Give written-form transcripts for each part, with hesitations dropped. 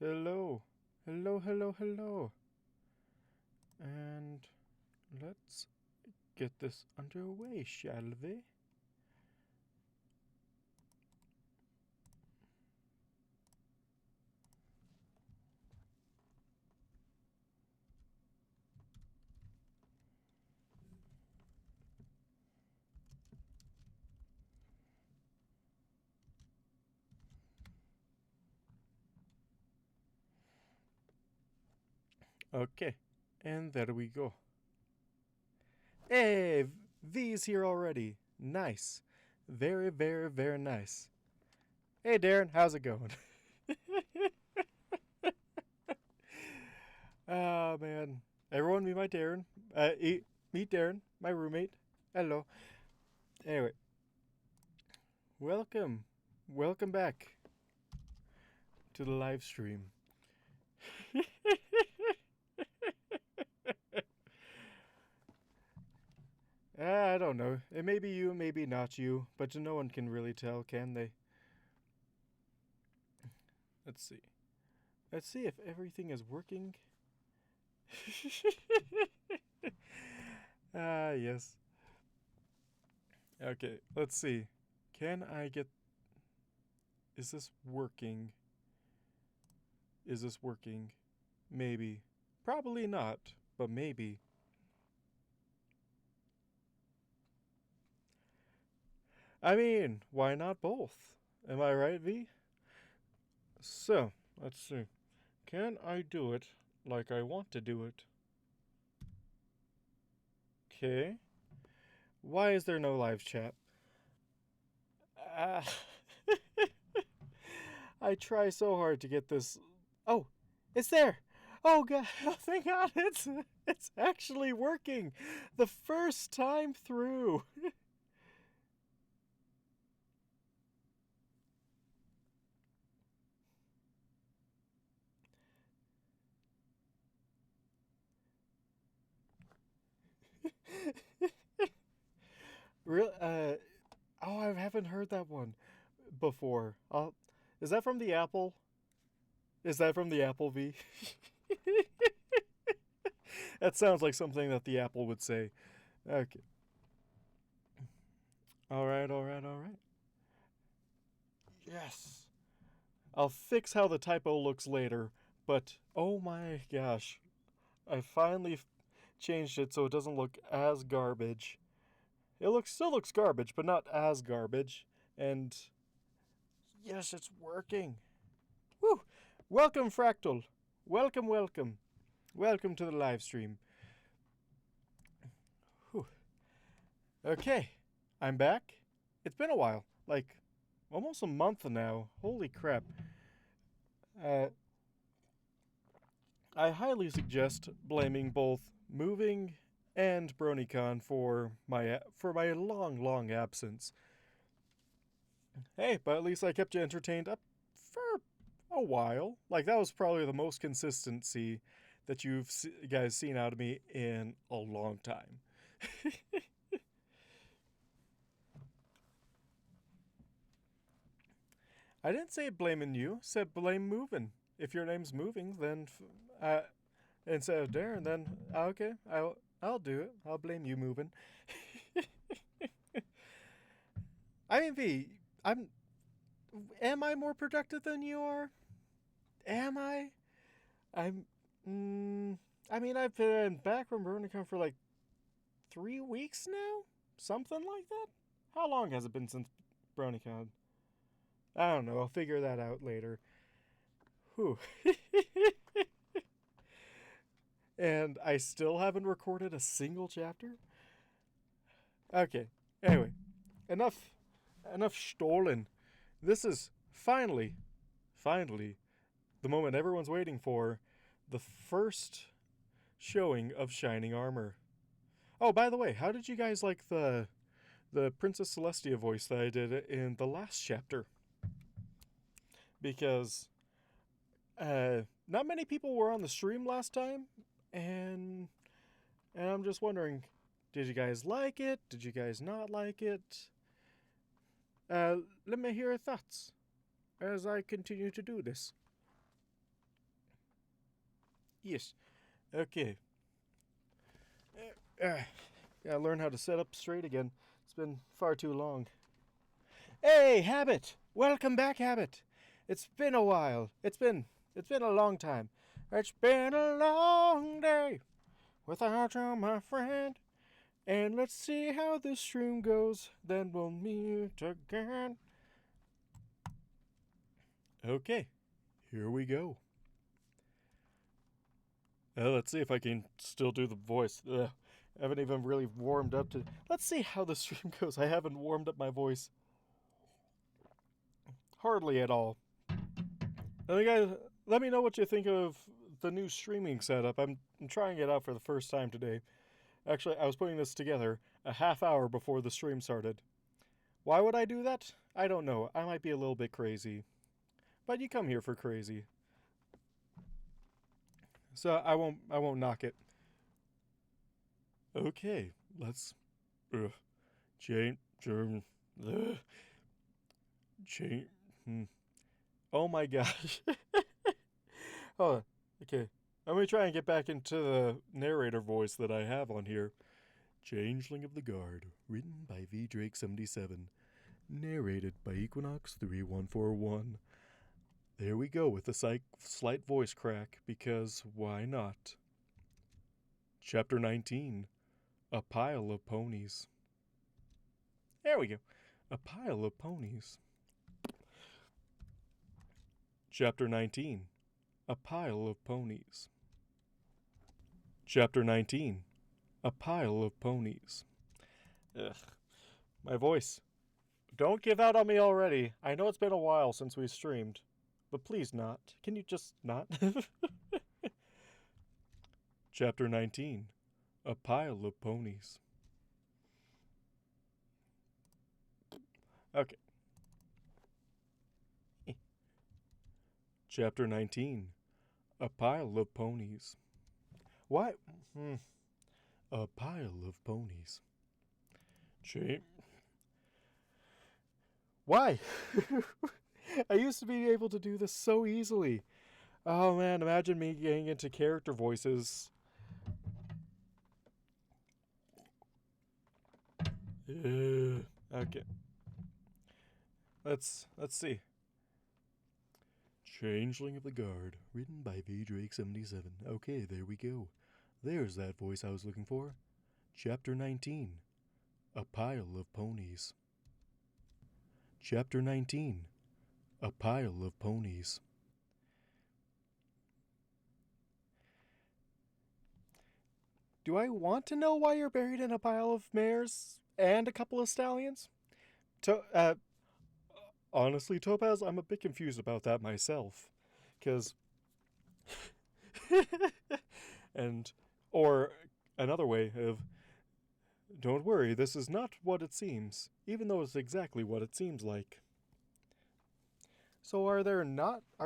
Hello. Hello, hello, hello. And let's get this underway, shall we? Okay, and there we go. Hey, V's here already. Nice. Very, very, very nice. Hey, Darren, how's it going? Oh, man. Everyone meet my Darren. Meet Darren, my roommate. Hello. Anyway, welcome. Welcome back to the live stream. I don't know. It may be you, maybe not you, but no one can really tell, can they? Let's see. Let's see if everything is working. Yes. Okay, let's see. Can I get... Is this working? Is this working? Maybe. Probably not, but maybe. I mean, why not both? Am I right, V? So, let's see. Can I do it like I want to do it? Okay. Why is there no live chat? I try so hard to get this. Oh, it's there. Oh god! Oh, thank God! It's actually working. The first time through. Really? Oh, I haven't heard that one before. Is that from the Apple? Is that from the Apple V? That sounds like something that the Apple would say. Okay. All right, all right, all right. Yes. I'll fix how the typo looks later, but oh my gosh. I finally changed it so it doesn't look as garbage. It still looks garbage, but not as garbage. And yes, it's working. Woo! Welcome, Fractal. Welcome, welcome. Welcome to the live stream. Whew. Okay, I'm back. It's been a while, like almost a month now. Holy crap. I highly suggest blaming both moving and BronyCon for my long absence. Hey, but at least I kept you entertained up for a while. Like, that was probably the most consistency that you've guys seen out of me in a long time. I didn't say blaming you. Said blame moving. If your name's moving, then instead of Darren, then okay, I'll do it. I'll blame you moving. I mean, V, am I more productive than you are? Am I? I'm. I mean, I've been back from BronyCon for like 3 weeks now, something like that. How long has it been since BronyCon? I don't know. I'll figure that out later. Whew. And I still haven't recorded a single chapter. Okay. Anyway, enough stolen. This is finally the moment everyone's waiting for, the first showing of Shining Armor. Oh, by the way, how did you guys like the Princess Celestia voice that I did in the last chapter? Because not many people were on the stream last time, and I'm just wondering, did you guys like it? Did you guys not like it? Let me hear your thoughts as I continue to do this. Yes. Okay. Gotta learn how to set up straight again. It's been far too long. Hey, Habit! Welcome back, Habit. It's been a while. It's been a long time. It's been a long day without you, my friend. And let's see how this stream goes. Then we'll meet again. Okay, here we go. Let's see if I can still do the voice. I haven't even really warmed up to... Let's see how the stream goes. I haven't warmed up my voice. Hardly at all. Guys, let me know what you think of the new streaming setup. I'm trying it out for the first time today. Actually, I was putting this together a half hour before the stream started. Why would I do that? I don't know. I might be a little bit crazy. But you come here for crazy. So I won't knock it. Okay, let's change. Oh my gosh. Oh, okay. Let me try and get back into the narrator voice that I have on here. Changeling of the Guard, written by V Drake 77, narrated by Equinox 3141. There we go with a slight voice crack, because why not? Chapter 19, A Pile of Ponies. There we go. A Pile of Ponies. Chapter 19, A Pile of Ponies. Chapter 19, A Pile of Ponies. Ugh. My voice. Don't give out on me already. I know it's been a while since we streamed. But please not. Can you just not? Chapter 19, A Pile of Ponies. Okay. Chapter 19, A Pile of Ponies. What? A pile of ponies. Why? I used to be able to do this so easily. Oh man, imagine me getting into character voices. Okay. Let's see. Changeling of the Guard, written by V Drake 77. Okay, there we go. There's that voice I was looking for. Chapter 19, A Pile of Ponies. Chapter 19, A Pile of Ponies. Do I want to know why you're buried in a pile of mares and a couple of stallions? Honestly, Topaz, I'm a bit confused about that myself. Because... or another way of... Don't worry, this is not what it seems, even though it's exactly what it seems like. So are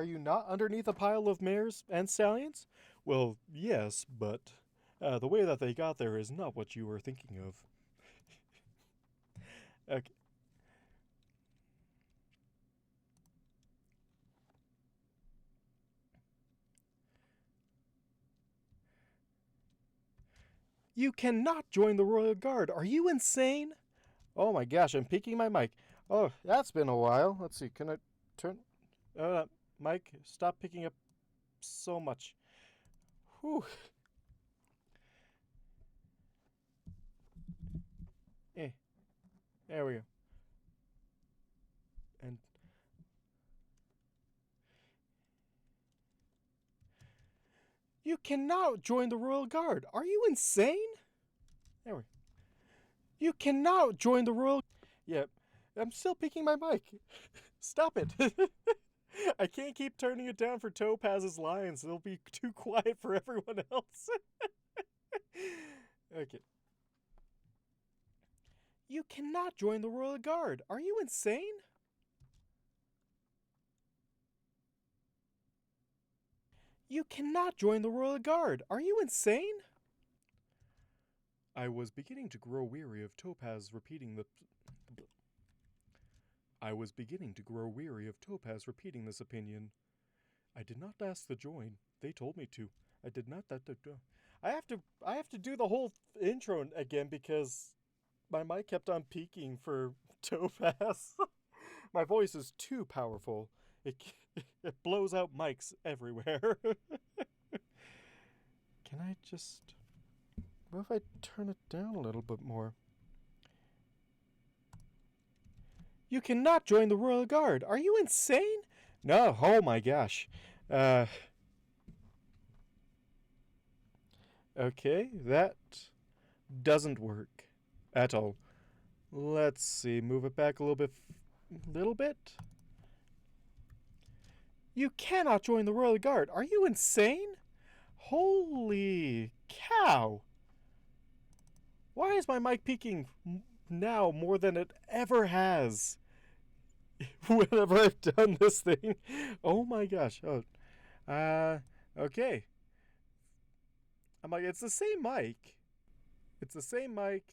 you not underneath a pile of mares and stallions? Well, yes, but the way that they got there is not what you were thinking of. Okay. You cannot join the Royal Guard. Are you insane? Oh my gosh, I'm peeking my mic. Oh, that's been a while. Let's see, can I turn... Mike, stop picking up so much. Whew. There we go. And... You cannot join the Royal Guard. Are you insane? There we go. You cannot join the Royal... Yep. I'm still picking my mic. Stop it. I can't keep turning it down for Topaz's lines. It'll be too quiet for everyone else. Okay. You cannot join the Royal Guard. Are you insane? You cannot join the Royal Guard. Are you insane? I was beginning to grow weary of Topaz repeating this opinion. I did not ask to join. They told me to. I did not. I have to do the whole intro again because my mic kept on peaking for Topaz. My voice is too powerful. It blows out mics everywhere. Can I just... What if I turn it down a little bit more? You cannot join the Royal Guard. Are you insane? No. Oh my gosh. Okay, that doesn't work at all. Let's see. Move it back a little bit. You cannot join the Royal Guard. Are you insane? Holy cow. Why is my mic peaking now more than it ever has? Whenever I've done this thing. Oh my gosh. Oh. Okay. I'm like, it's the same mic. It's the same mic.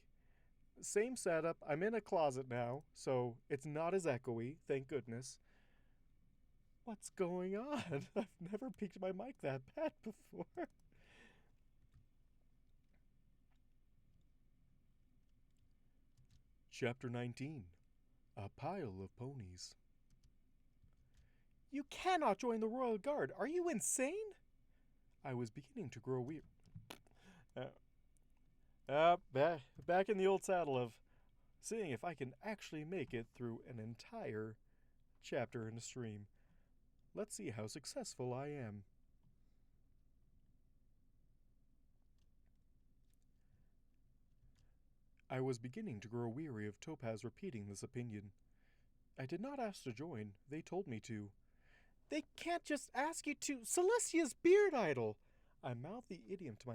Same setup. I'm in a closet now, so it's not as echoey, thank goodness. What's going on? I've never peaked my mic that bad before. Chapter 19. A Pile of Ponies. You cannot join the Royal Guard. Are you insane? I was beginning to grow weird. Back in the old saddle of seeing if I can actually make it through an entire chapter in a stream. Let's see how successful I am. I was beginning to grow weary of Topaz repeating this opinion. I did not ask to join. They told me to. They can't just ask you to. Celestia's beard idol! I mouthed the idiom to my...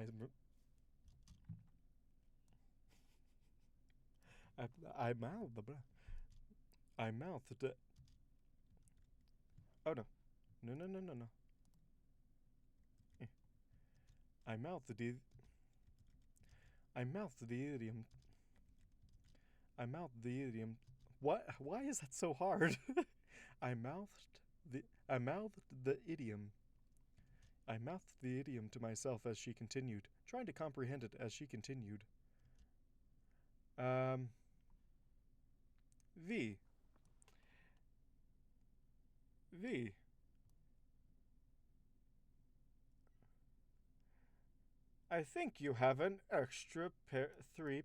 I mouthed the... I mouthed the... Oh, no. No. I mouthed the idiom... I mouthed the idiom... What? Why is that so hard? I mouthed the idiom. I mouthed the idiom to myself as she continued, trying to comprehend it as she continued. V. I think you have an extra three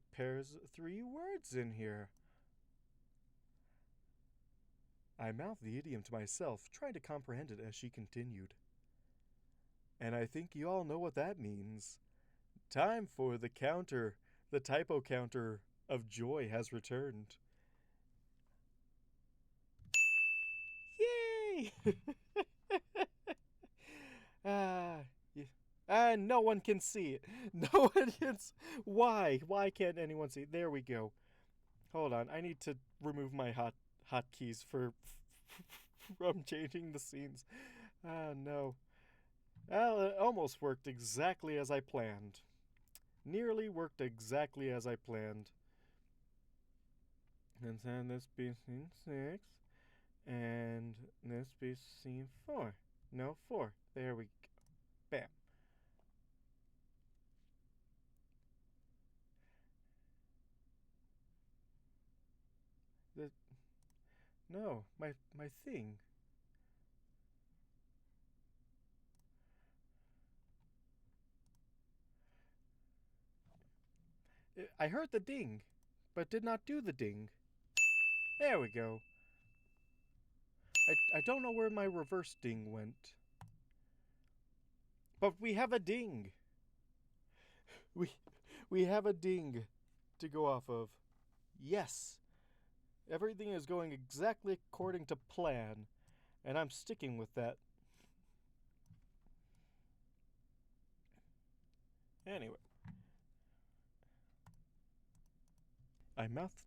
words in here. I mouthed the idiom to myself, trying to comprehend it as she continued. And I think you all know what that means. Time for the counter. The typo counter of joy has returned. Yay! No one can see it. No one can. Why? Why can't anyone see it? There we go. Hold on. I need to remove my hotkeys from changing the scenes. No. Well, it almost worked exactly as I planned. Nearly worked exactly as I planned. And then this be scene 6. And this be scene 4. No, 4. There we go. Bam. No, my thing. I heard the ding, but did not do the ding. There we go. I don't know where my reverse ding went. But we have a ding. We have a ding to go off of. Yes. Everything is going exactly according to plan, and I'm sticking with that. Anyway. I mouthed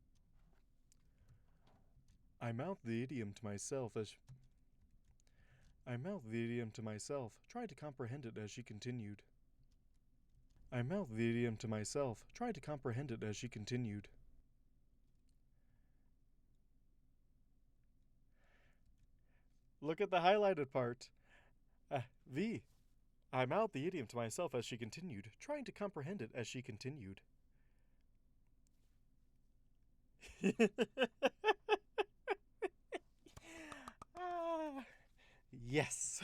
the idiom to myself, trying to comprehend it as she continued. I mouthed the idiom to myself, trying to comprehend it as she continued. Look at the highlighted part. V. I mouthed the idiom to myself as she continued, trying to comprehend it as she continued. Ah, yes.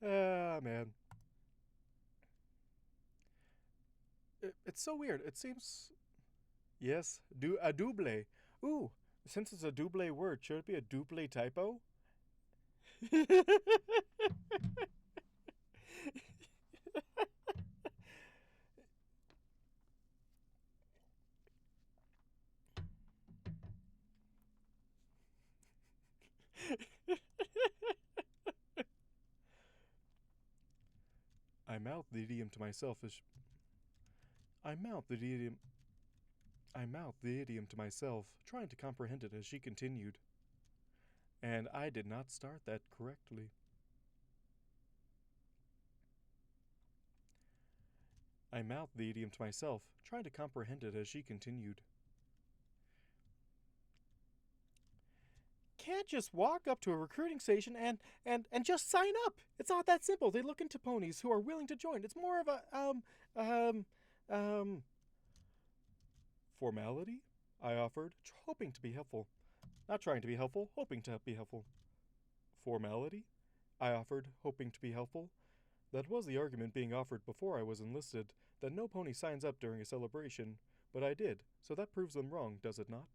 Ah, man. It's so weird. It seems... Yes, a double. Ooh, since it's a double word, should it be a double typo? I mouthed the idiom to myself as... I mouthed the idiom... I mouthed the idiom to myself, trying to comprehend it as she continued. And I did not start that correctly. I mouthed the idiom to myself, trying to comprehend it as she continued. Can't just walk up to a recruiting station and just sign up. It's not that simple. They look into ponies who are willing to join. It's more of a, formality? I offered, hoping to be helpful. Not trying to be helpful, hoping to be helpful. Formality? I offered, hoping to be helpful. That was the argument being offered before I was enlisted, that no pony signs up during a celebration, but I did, so that proves them wrong, does it not?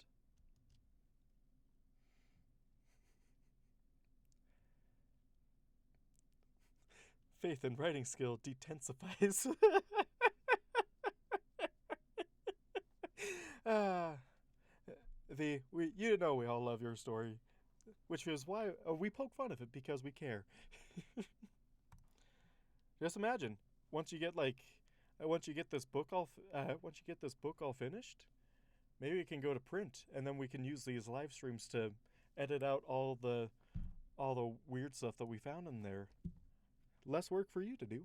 Faith and writing skill detensifies. uh, you know we all love your story, which is why we poke fun of it because we care. Just imagine once you get this book all finished, maybe it can go to print, and then we can use these live streams to edit out all the weird stuff that we found in there. Less work for you to do.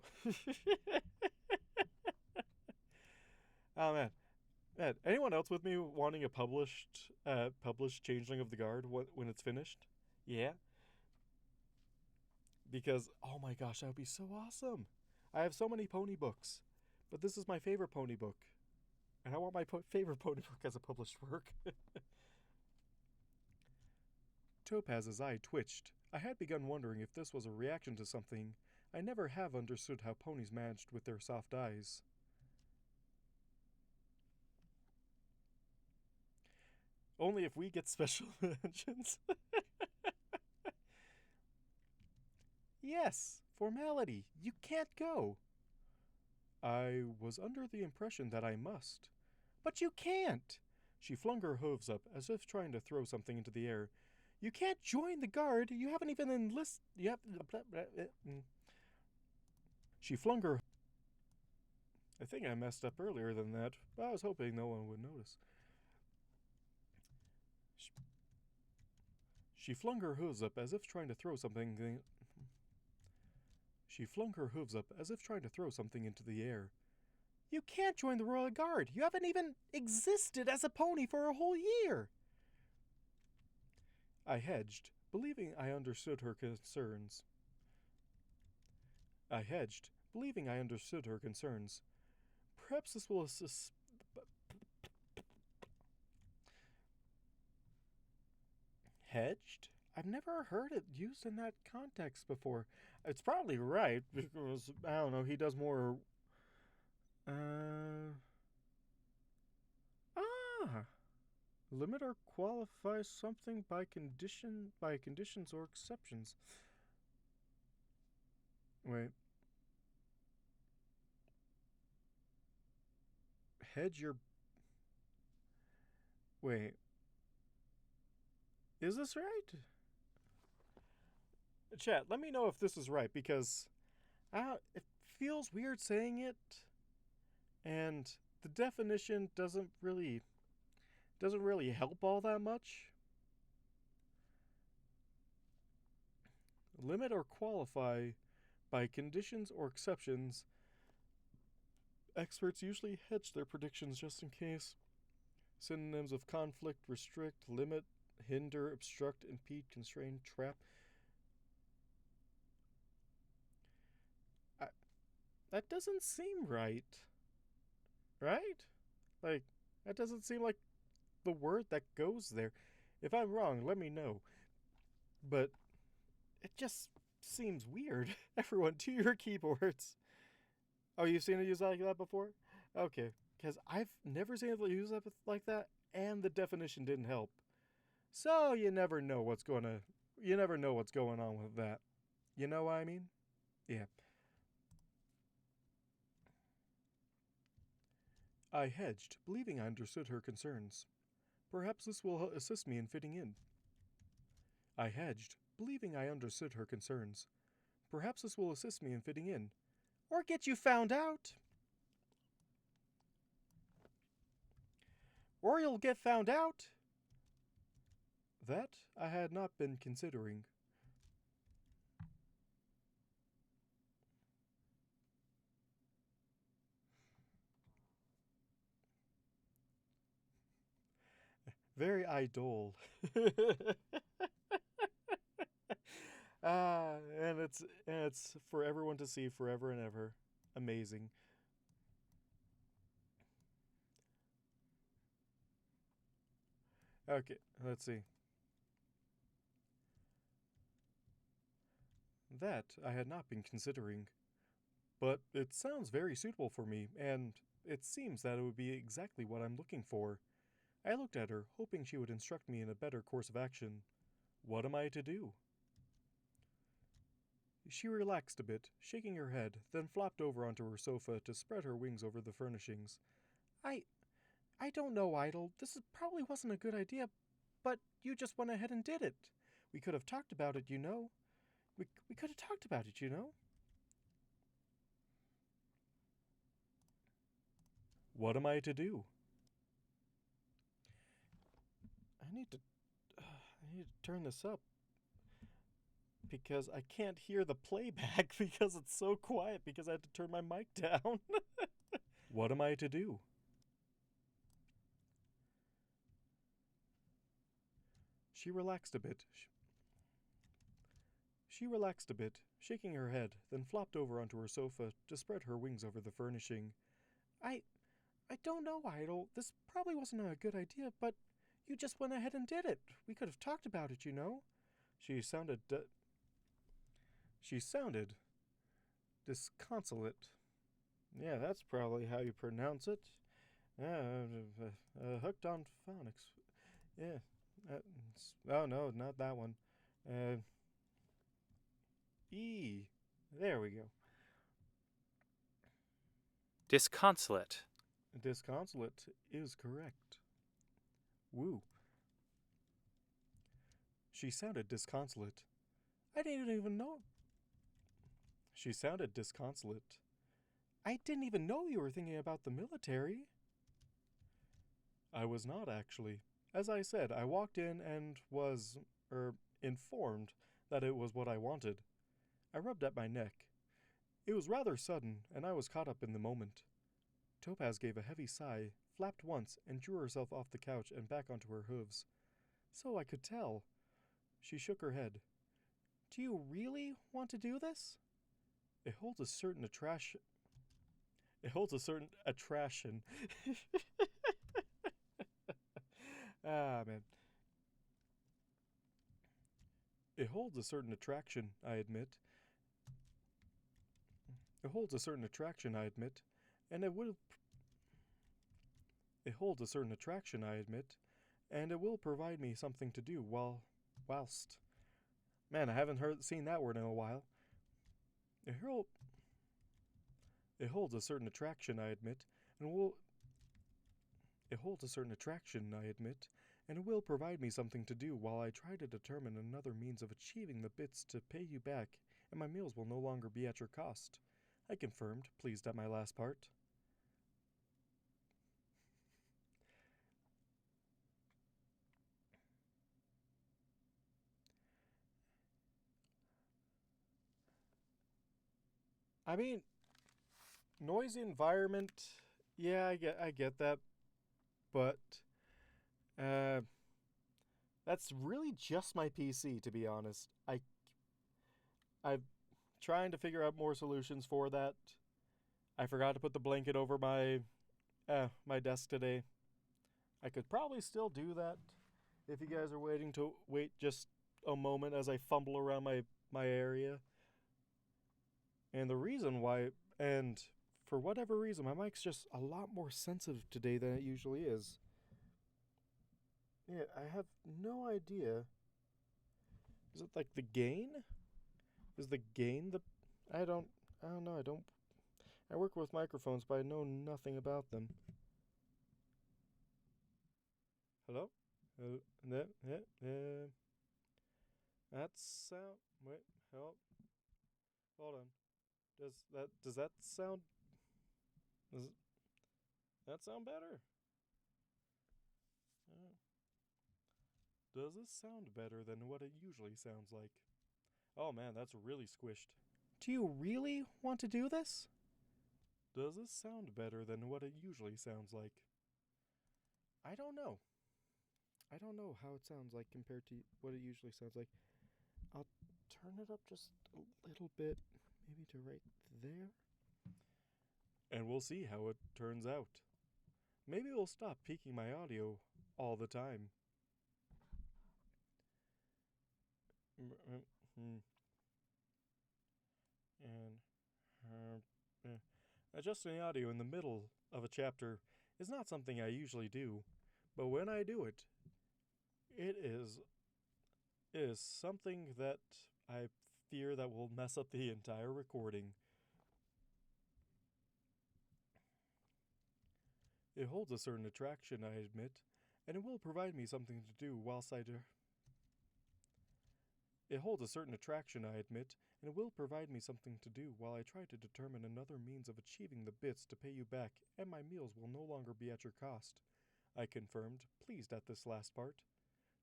Oh man. Anyone else with me wanting a published Changeling of the Guard when it's finished? Yeah. Because oh my gosh, that would be so awesome. I have so many pony books, but this is my favorite pony book, and I want my favorite pony book as a published work. Topaz's eye twitched. I had begun wondering if this was a reaction to something. I never have understood how ponies managed with their soft eyes. Only if we get special mentions. Yes, formality. You can't go. I was under the impression that I must. But you can't. She flung her hooves up as if trying to throw something into the air. You can't join the guard. You haven't even enlisted. You have. She flung her. I think I messed up earlier than that, but I was hoping no one would notice. She flung her hooves up as if trying to throw something. She flung her hooves up as if trying to throw something into the air. You can't join the Royal Guard. You haven't even existed as a pony for a whole year. I hedged, believing I understood her concerns. Perhaps this will assist. Hedged? I've never heard it used in that context before. It's probably right, because, I don't know, he does more... Limit or qualify something by conditions or exceptions. Wait. Hedge your... Wait. Is this right? Chat, let me know if this is right, because it feels weird saying it, and the definition doesn't really help all that much. Limit or qualify by conditions or exceptions. Experts usually hedge their predictions just in case. Synonyms of conflict: restrict, limit, hinder, obstruct, impede, constrain, trap. That doesn't seem right. Right? Like, that doesn't seem like the word that goes there. If I'm wrong, let me know. But it just seems weird. Everyone, to your keyboards. Oh, you've seen it used like that before? Okay, because I've never seen it used like that, and the definition didn't help. So you never know what's going on with that. You know what I mean? Yeah. I hedged, believing I understood her concerns. Perhaps this will assist me in fitting in. I hedged, believing I understood her concerns. Perhaps this will assist me in fitting in. Or get you found out. Or you'll get found out. That I had not been considering. Very idol. And it's for everyone to see forever and ever. Amazing. Okay, let's see. That I had not been considering. But it sounds very suitable for me, and it seems that it would be exactly what I'm looking for. I looked at her, hoping she would instruct me in a better course of action. What am I to do? She relaxed a bit, shaking her head, then flopped over onto her sofa to spread her wings over the furnishings. I I don't know, Idol. Probably wasn't a good idea, but you just went ahead and did it. We could have talked about it, you know. We could have talked about it, you know. What am I to do? I need to I need to turn this up because I can't hear the playback because it's so quiet because I had to turn my mic down. What am I to do? She relaxed a bit. She relaxed a bit, shaking her head, then flopped over onto her sofa to spread her wings over the furnishing. I I don't know, Idol. This probably wasn't a good idea, but you just went ahead and did it. We could have talked about it, you know. She sounded she sounded disconsolate. Yeah, that's probably how you pronounce it. Hooked on phonics. Yeah. Oh no, not that one. Uh, E. There we go. Disconsolate. Disconsolate is correct. Woo. She sounded disconsolate. I didn't even know. She sounded disconsolate. I didn't even know you were thinking about the military. I was not, actually. As I said, I walked in and was, informed that it was what I wanted. I rubbed at my neck. It was rather sudden, and I was caught up in the moment. Topaz gave a heavy sigh, flapped once, and drew herself off the couch and back onto her hooves. So I could tell. She shook her head. Do you really want to do this? It holds a certain attraction. It holds a certain attraction. Ah, man. It holds a certain attraction, I admit. It holds a certain attraction, I admit. And it will. It holds a certain attraction, I admit. And it will provide me something to do whilst. Man, I haven't seen that word in a while. It, hurl, it holds a certain attraction, I admit, and will. It holds a certain attraction, I admit, and it will provide me something to do while I try to determine another means of achieving the bits to pay you back, and my meals will no longer be at your cost. I confirmed, pleased at my last part. I mean, noisy environment. Yeah, I get that, but uh, that's really just my PC, to be honest. I'm trying to figure out more solutions for that. I forgot to put the blanket over my desk today. I could probably still do that if you guys are waiting to wait just a moment as I fumble around my area. And the reason why, and for whatever reason, my mic's just a lot more sensitive today than it usually is. Yeah, I have no idea. Is it like the gain? Is the gain the... I don't know. I work with microphones, but I know nothing about them. Hello? That's sound... Wait, help. Hold on. Does that sound... Does that sound better? Does this sound better than what it usually sounds like? Oh man, that's really squished. Do you really want to do this? Does this sound better than what it usually sounds like? I don't know. I don't know how it sounds like compared to what it usually sounds like. I'll turn it up just a little bit, maybe to right there. And we'll see how it turns out. Maybe we'll stop peaking my audio all the time. And adjusting the audio in the middle of a chapter is not something I usually do, but when I do it, it is something that I fear that will mess up the entire recording. It holds a certain attraction, I admit, and it will provide me something to do whilst I do. It holds a certain attraction, I admit, and it will provide me something to do while I try to determine another means of achieving the bits to pay you back, and my meals will no longer be at your cost, I confirmed, pleased at this last part.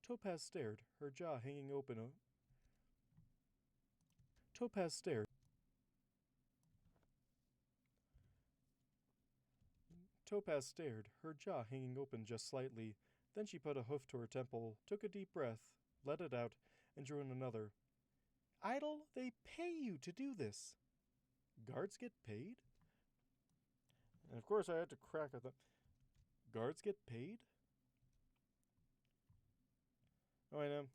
Topaz stared, her jaw hanging open. Topaz stared. Topaz stared, her jaw hanging open just slightly. Then she put a hoof to her temple, took a deep breath, let it out, and drew in another. Idle, they pay you to do this. Guards get paid? And of course I had to crack at that. Guards get paid? Oh, I know.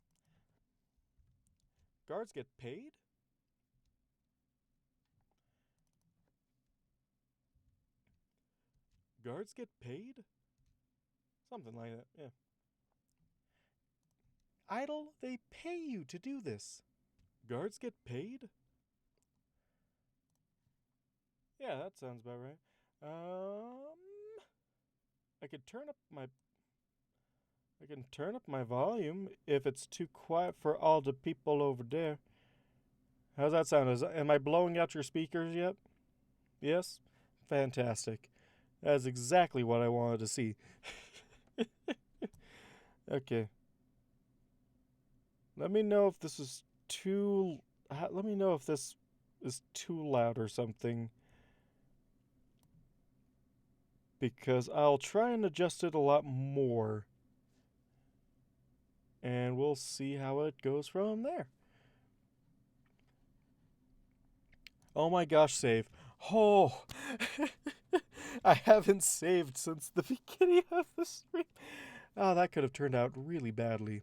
Guards get paid? Guards get paid? Something like that, yeah. Idle, they pay you to do this. Guards get paid? Yeah, that sounds about right. I could turn up my volume if it's too quiet for all the people over there. How's that sound? Am I blowing out your speakers yet? Yes? Fantastic. That's exactly what I wanted to see. Okay. Let me know if this is too... Let me know if this is too loud or something. Because I'll try and adjust it a lot more. And we'll see how it goes from there. Oh my gosh, save. Oh, I haven't saved since the beginning of the stream. Oh, that could have turned out really badly.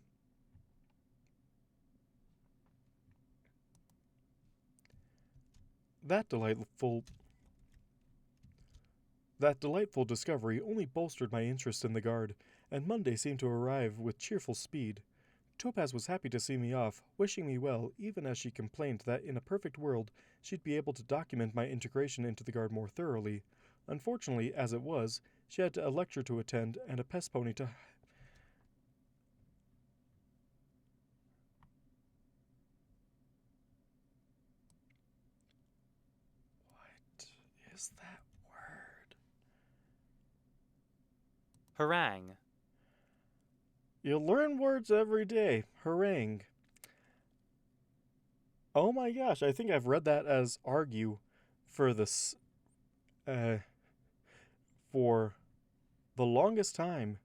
That delightful discovery only bolstered my interest in the guard, and Monday seemed to arrive with cheerful speed. Topaz was happy to see me off, wishing me well, even as she complained that in a perfect world she'd be able to document my integration into the guard more thoroughly. Unfortunately, as it was, she had a lecture to attend and a pest pony to... What is that word? Harangue. You learn words every day. Harangue. Oh my gosh, I think I've read that as argue for this... for the longest time.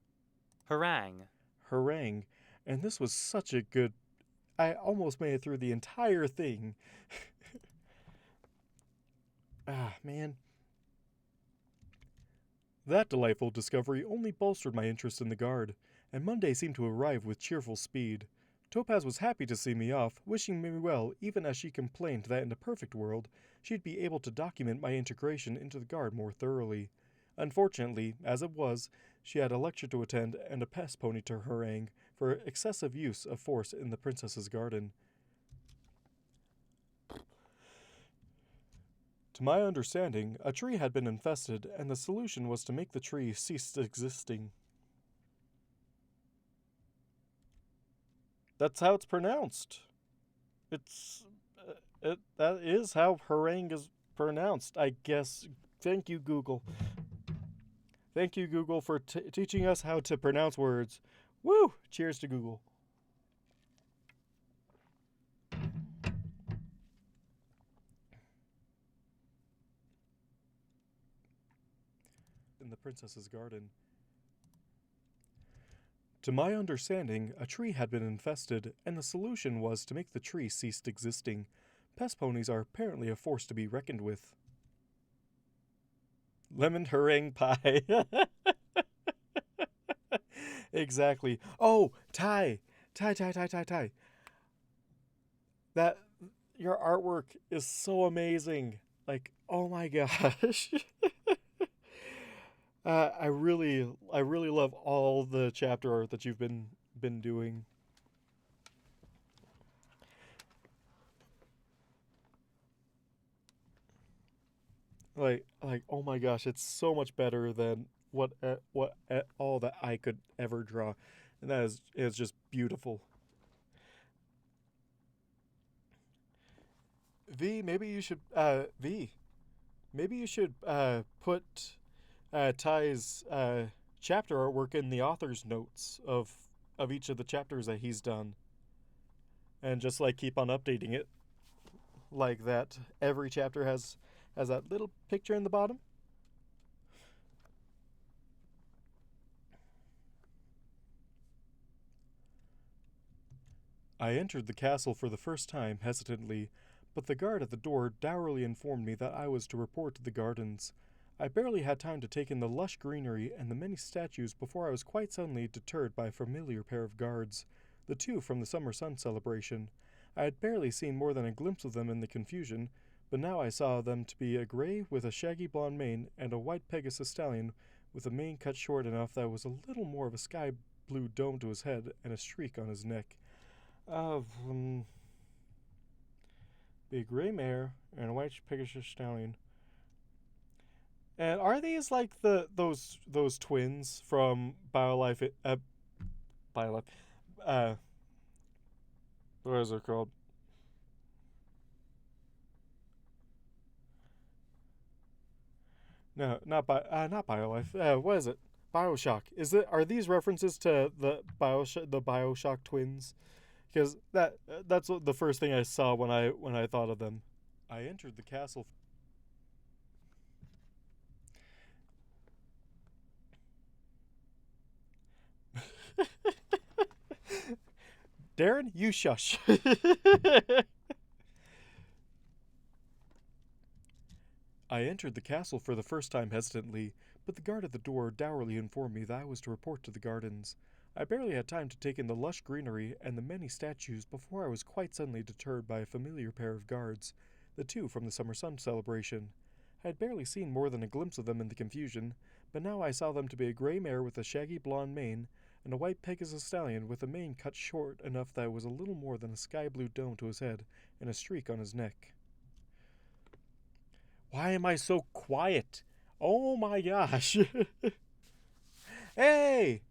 Harangue. Harangue. And this was such a good... I almost made it through the entire thing. Man. That delightful discovery only bolstered my interest in the guard, and Monday seemed to arrive with cheerful speed. Topaz was happy to see me off, wishing me well, even as she complained that in a perfect world, she'd be able to document my integration into the guard more thoroughly. Unfortunately, as it was, she had a lecture to attend and a pest pony to harangue for excessive use of force in the princess's garden. To my understanding, a tree had been infested, and the solution was to make the tree cease existing. That's how it's pronounced. It's that is how harangue is pronounced, I guess. Thank you, Google. Thank you, Google, for teaching us how to pronounce words. Woo! Cheers to Google. In the princess's garden. To my understanding, a tree had been infested, and the solution was to make the tree cease existing. Pest ponies are apparently a force to be reckoned with. Lemon meringue pie. Exactly. Oh, Ty. Ty. That your artwork is so amazing. Like, oh my gosh. I really love all the chapter art that you've been doing. Like oh my gosh, it's so much better than what all that I could ever draw, and that is just beautiful. V, maybe you should put Ty's chapter artwork in the author's notes of each of the chapters that he's done, and just like keep on updating it like that. Every chapter has that little picture in the bottom. I entered the castle for the first time hesitantly, but the guard at the door dourly informed me that I was to report to the gardens. I barely had time to take in the lush greenery and the many statues before I was quite suddenly deterred by a familiar pair of guards, the two from the summer sun celebration. I had barely seen more than a glimpse of them in the confusion, but now I saw them to be a gray with a shaggy blonde mane and a white Pegasus stallion with a mane cut short enough that was a little more of a sky blue dome to his head and a streak on his neck. Of be a gray mare and a white Pegasus stallion. And are these like those twins from BioLife? BioLife. Uh, what is it called? No, not BioLife. What is it? BioShock. Is it? Are these references to the BioShock twins? Because that's the first thing I saw when I thought of them. I entered the castle. Darren, you shush. I entered the castle for the first time hesitantly, but the guard at the door dourly informed me that I was to report to the gardens. I barely had time to take in the lush greenery and the many statues before I was quite suddenly deterred by a familiar pair of guards, the two from the summer sun celebration. I had barely seen more than a glimpse of them in the confusion, but now I saw them to be a gray mare with a shaggy blonde mane and a white Pegasus stallion with a mane cut short enough that it was a little more than a sky blue dome to his head and a streak on his neck. Why am I so quiet? Oh my gosh. Hey!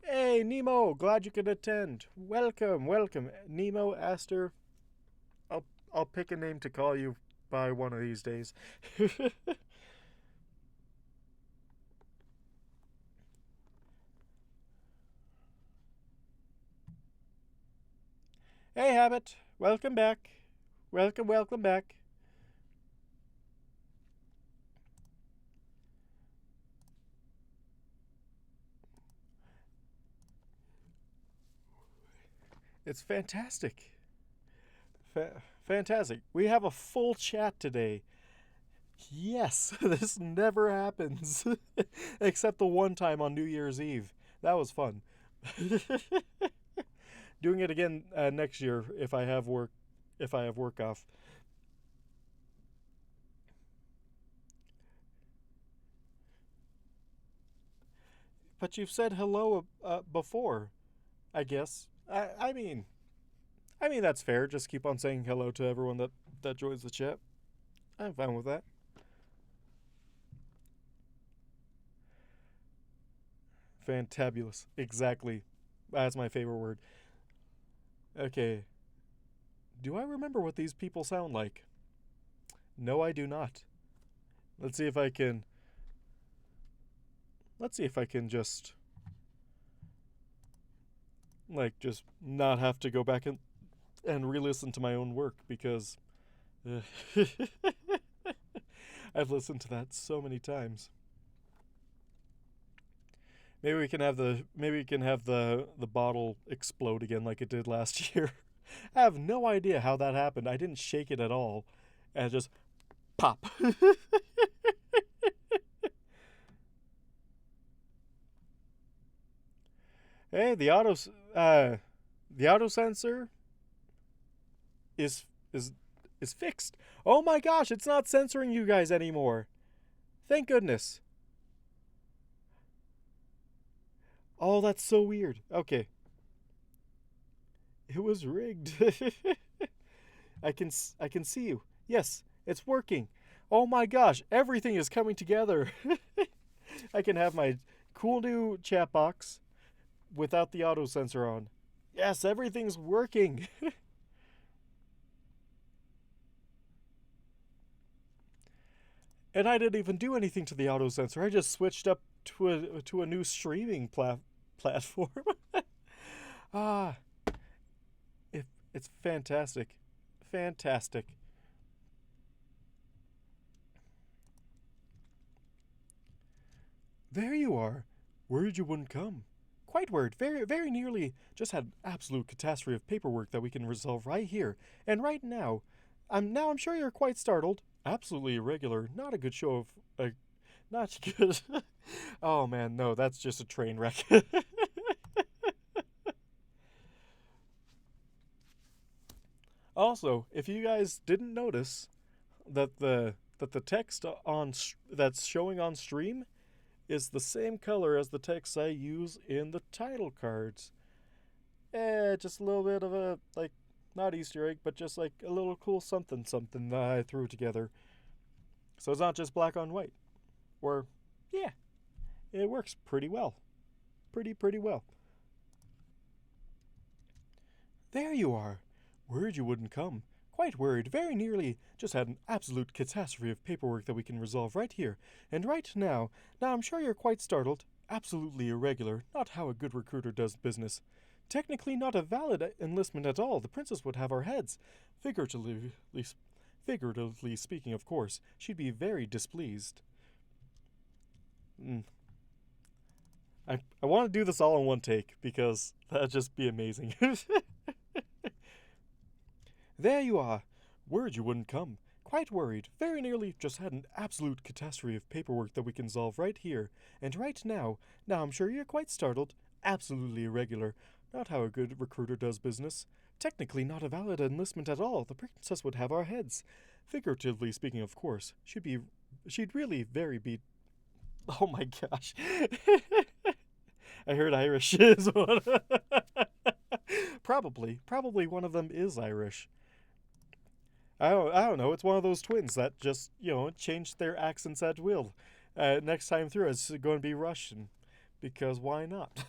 Hey, Nemo, glad you could attend. Welcome. Nemo, Aster, I'll pick a name to call you by one of these days. Hey, Habit, welcome back. Welcome back. It's fantastic. Fantastic. We have a full chat today. Yes, this never happens. Except the one time on New Year's Eve. That was fun. Doing it again next year if I have work off. But you've said hello before, I guess. I mean that's fair. Just keep on saying hello to everyone that joins the chat. I'm fine with that. Fantabulous. Exactly. That's my favorite word. Okay. Do I remember what these people sound like? No, I do not. Let's see if I can. Let's see if I can just just not have to go back and re-listen to my own work because I've listened to that so many times. Maybe we can have the bottle explode again like it did last year. I have no idea how that happened. I didn't shake it at all, and it just pop. Hey, the auto sensor is is is fixed. Oh my gosh, it's not censoring you guys anymore. Thank goodness. Oh, that's so weird. Okay. It was rigged. I can see you. Yes, it's working. Oh my gosh, everything is coming together. I can have my cool new chat box without the auto sensor on. Yes, everything's working. And I didn't even do anything to the auto sensor. I just switched up to a new streaming platform. Ah, it's fantastic. Fantastic. There you are. Worried you wouldn't come. Quite worried. Very nearly just had an absolute catastrophe of paperwork that we can resolve right here and right now. I'm sure you're quite startled. Absolutely irregular. Not a good show of not good. Oh man, no, that's just a train wreck. Also, if you guys didn't notice that the text that's showing on stream is the same color as the text I use in the title cards. Just a little bit of a not Easter egg, but just like a little cool something something that I threw together. So it's not just black on white. Or yeah, it works pretty well. Pretty well. There you are. Worried you wouldn't come. Quite worried, very nearly. Just had an absolute catastrophe of paperwork that we can resolve right here and right now. Now I'm sure you're quite startled. Absolutely irregular. Not how a good recruiter does business. Technically not a valid enlistment at all. The princess would have our heads. Figuratively speaking, of course. She'd be very displeased. I want to do this all in one take because that'd just be amazing. There you are. Worried you wouldn't come. Quite worried. Very nearly just had an absolute catastrophe of paperwork that we can solve right here and right now. Now I'm sure you're quite startled. Absolutely irregular. Not how a good recruiter does business. Technically not a valid enlistment at all. The princess would have our heads. Figuratively speaking, of course. She'd really very be. Oh my gosh. I heard Irish is one. Probably one of them is Irish. I don't know. It's one of those twins that just changed their accents at will. Next time through, it's going to be Russian, because why not?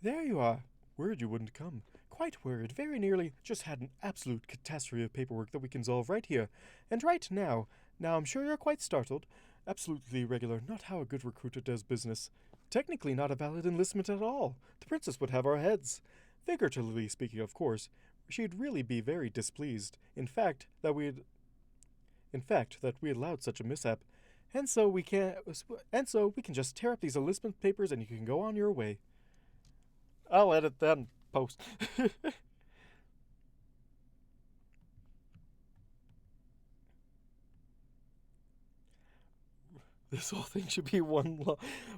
There you are. Worried you wouldn't come. Quite worried. Very nearly. Just had an absolute catastrophe of paperwork that we can solve right here and right now. Now I'm sure you're quite startled. Absolutely irregular. Not how a good recruiter does business. Technically not a valid enlistment at all. The princess would have our heads. Figuratively speaking, of course. She'd really be very displeased. In fact, that we allowed such a mishap. And so we can just tear up these enlistment papers and you can go on your way. I'll edit that and post. This whole thing should be one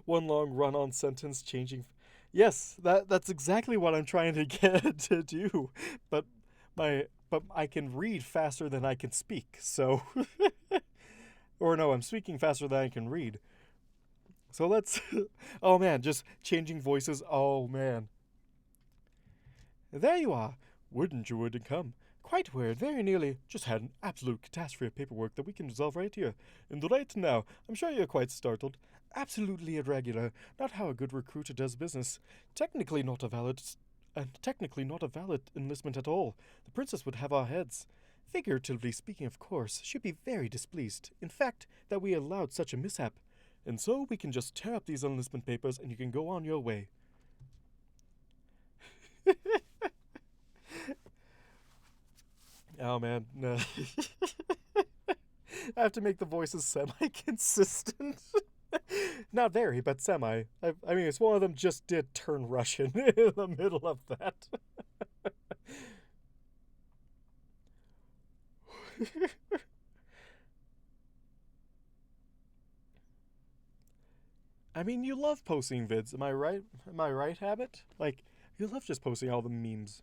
long run-on sentence changing. Yes, that's exactly what I'm trying to get to do. But but I can read faster than I can speak. So or no, I'm speaking faster than I can read. So let's oh man, just changing voices. Oh man. There you are. Wouldn't you wouldn't come? Quite weird, very nearly. Just had an absolute catastrophe of paperwork that we can resolve right here. And right now, I'm sure you're quite startled. Absolutely irregular. Not how a good recruiter does business. Technically not a valid enlistment at all. The princess would have our heads. Figuratively speaking, of course, she'd be very displeased. In fact, that we allowed such a mishap. And so we can just tear up these enlistment papers and you can go on your way. Oh man, no. I have to make the voices semi-consistent. Not very, but semi. I mean, it's one of them just did turn Russian in the middle of that. I mean, you love posting vids, am I right? Am I right, Habit? Like, you love just posting all the memes.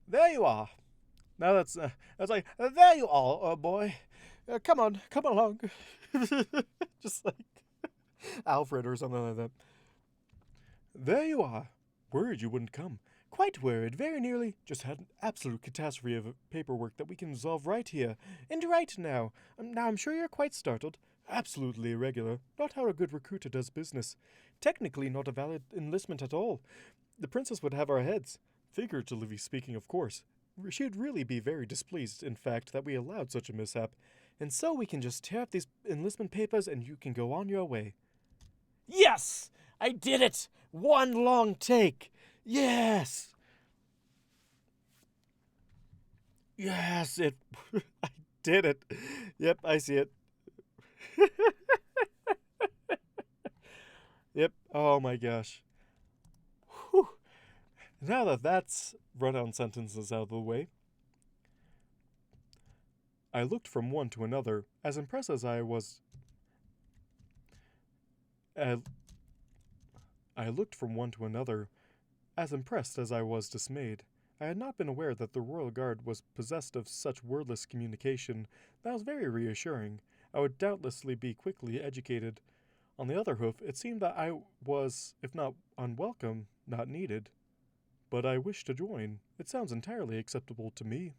There you are. Now that's like, there you are, boy. Come on, come along. Just like Alfred or something like that. There you are. Worried you wouldn't come. Quite worried, very nearly. Just had an absolute catastrophe of paperwork that we can resolve right here, and right now. Now I'm sure you're quite startled. Absolutely irregular. Not how a good recruiter does business. Technically not a valid enlistment at all. The princess would have our heads. Figuratively speaking, of course. She'd really be very displeased, in fact, that we allowed such a mishap. And so we can just tear up these enlistment papers and you can go on your way. Yes! I did it! One long take! Yes! Yes, it. I did it. Yep, I see it. Yep, oh my gosh. Whew. Now that that's run-on sentences out of the way, I looked from one to another, as impressed as I was. I looked from one to another, as impressed as I was dismayed. I had not been aware that the royal guard was possessed of such wordless communication. That was very reassuring. I would doubtlessly be quickly educated. On the other hoof, it seemed that I was, if not unwelcome, not needed. But I wish to join. It sounds entirely acceptable to me.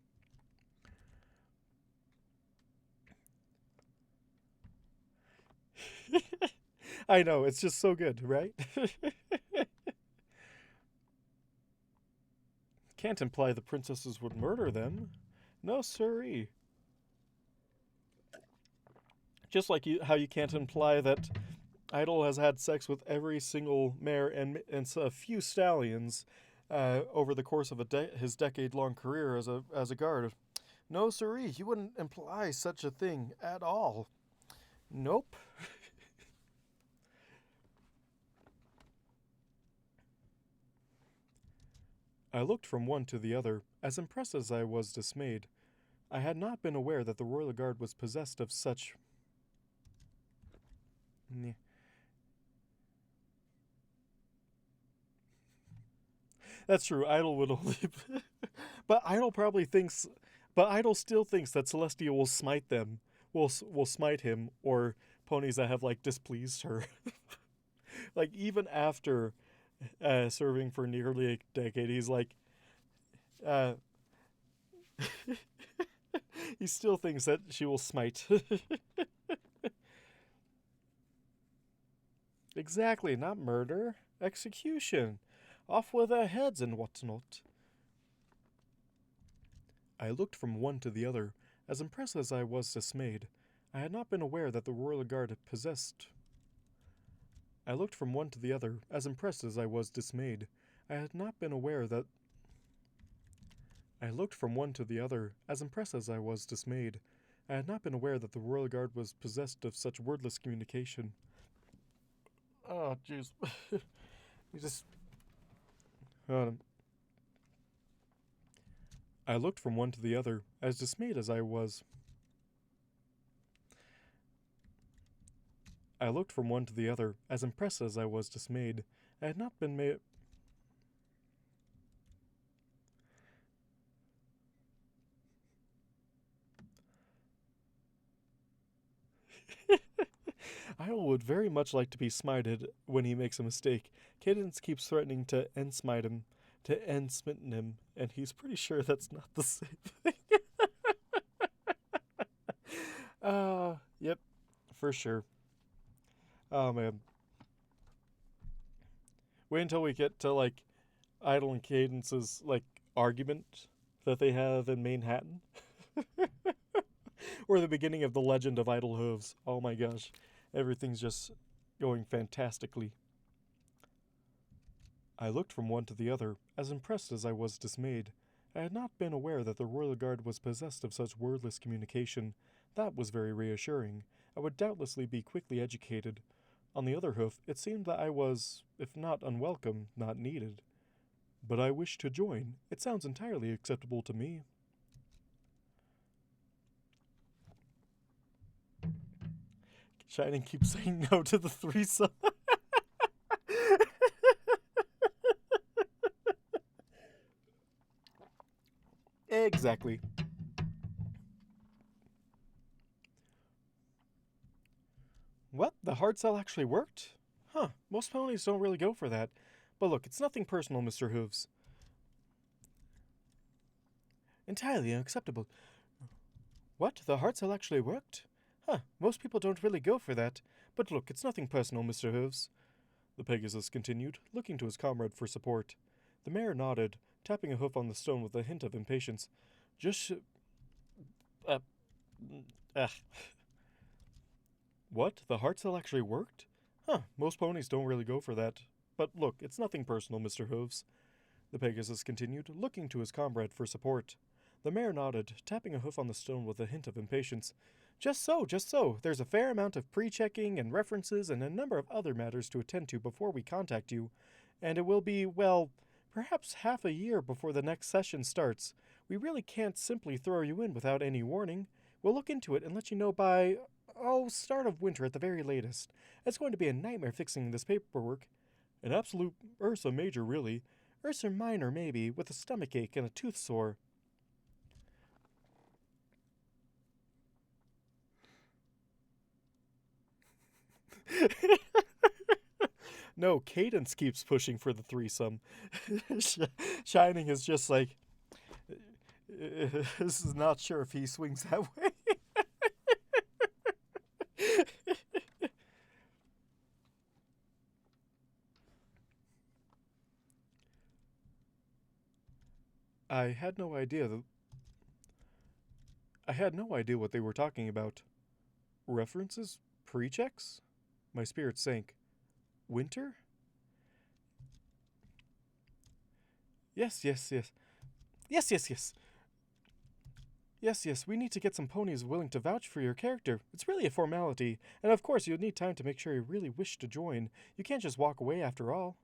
I know, it's just so good, right? Can't imply the princesses would murder them. No, siree. Just like how you can't imply that Idol has had sex with every single mare and a few stallions over the course of his decade-long career as a guard. No, siree, he wouldn't imply such a thing at all. Nope. I looked from one to the other, as impressed as I was dismayed. I had not been aware that the royal guard was possessed of such. That's true. Idol would only, but Idol probably thinks, but Idol still thinks that Celestia will smite them, will smite him, or ponies that have like displeased her. Like even after serving for nearly a decade, he's like, uh, he still thinks that she will smite. Exactly, not murder, execution. Off with their heads and whatnot. I looked from one to the other, as impressed as I was dismayed. I had not been aware that the royal guard possessed. I looked from one to the other, as impressed as I was dismayed. I had not been aware that. I looked from one to the other, as impressed as I was dismayed. I had not been aware that the royal guard was possessed of such wordless communication. Oh, jeez. You just. I looked from one to the other, as dismayed as I was. I looked from one to the other, as impressed as I was dismayed. I had not been made. Idle would very much like to be smited when he makes a mistake. Cadence keeps threatening to end smite him, to end smitten him, and he's pretty sure that's not the same thing. Yep, for sure. Oh man. Wait until we get to like Idle and Cadence's like argument that they have in Manhattan. Or the beginning of the legend of Idle Hooves. Oh my gosh. Everything's just going fantastically. I looked from one to the other, as impressed as I was dismayed. I had not been aware that the Royal Guard was possessed of such wordless communication. That was very reassuring. I would doubtlessly be quickly educated. On the other hoof, it seemed that I was, if not unwelcome, not needed. But I wish to join. It sounds entirely acceptable to me. Shining keeps saying no to the threesome. Exactly. What? The hard sell actually worked? Huh, most ponies don't really go for that. But look, it's nothing personal, Mr. Hooves. Entirely unacceptable. What? The hard sell actually worked? Huh, most people don't really go for that. But look, it's nothing personal, Mr. Hooves. The Pegasus continued, looking to his comrade for support. The mare nodded, tapping a hoof on the stone with a hint of impatience. Just uh, uh. What? The heart cell actually worked? Huh, most ponies don't really go for that. But look, it's nothing personal, Mr. Hooves. The Pegasus continued, looking to his comrade for support. The mare nodded, tapping a hoof on the stone with a hint of impatience. Just so, just so. There's a fair amount of pre-checking and references and a number of other matters to attend to before we contact you. And it will be, well, perhaps half a year before the next session starts. We really can't simply throw you in without any warning. We'll look into it and let you know by, start of winter at the very latest. It's going to be a nightmare fixing this paperwork. An absolute Ursa Major, really. Ursa Minor, maybe, with a stomachache and a tooth sore. No, Cadence keeps pushing for the threesome. Shining is just like, this is not sure if he swings that way. I had no idea what they were talking about. References? Pre-checks? My spirit sank. Winter? Yes, yes, yes. Yes, yes, yes. Yes, yes, we need to get some ponies willing to vouch for your character. It's really a formality. And of course, you'll need time to make sure you really wish to join. You can't just walk away after all.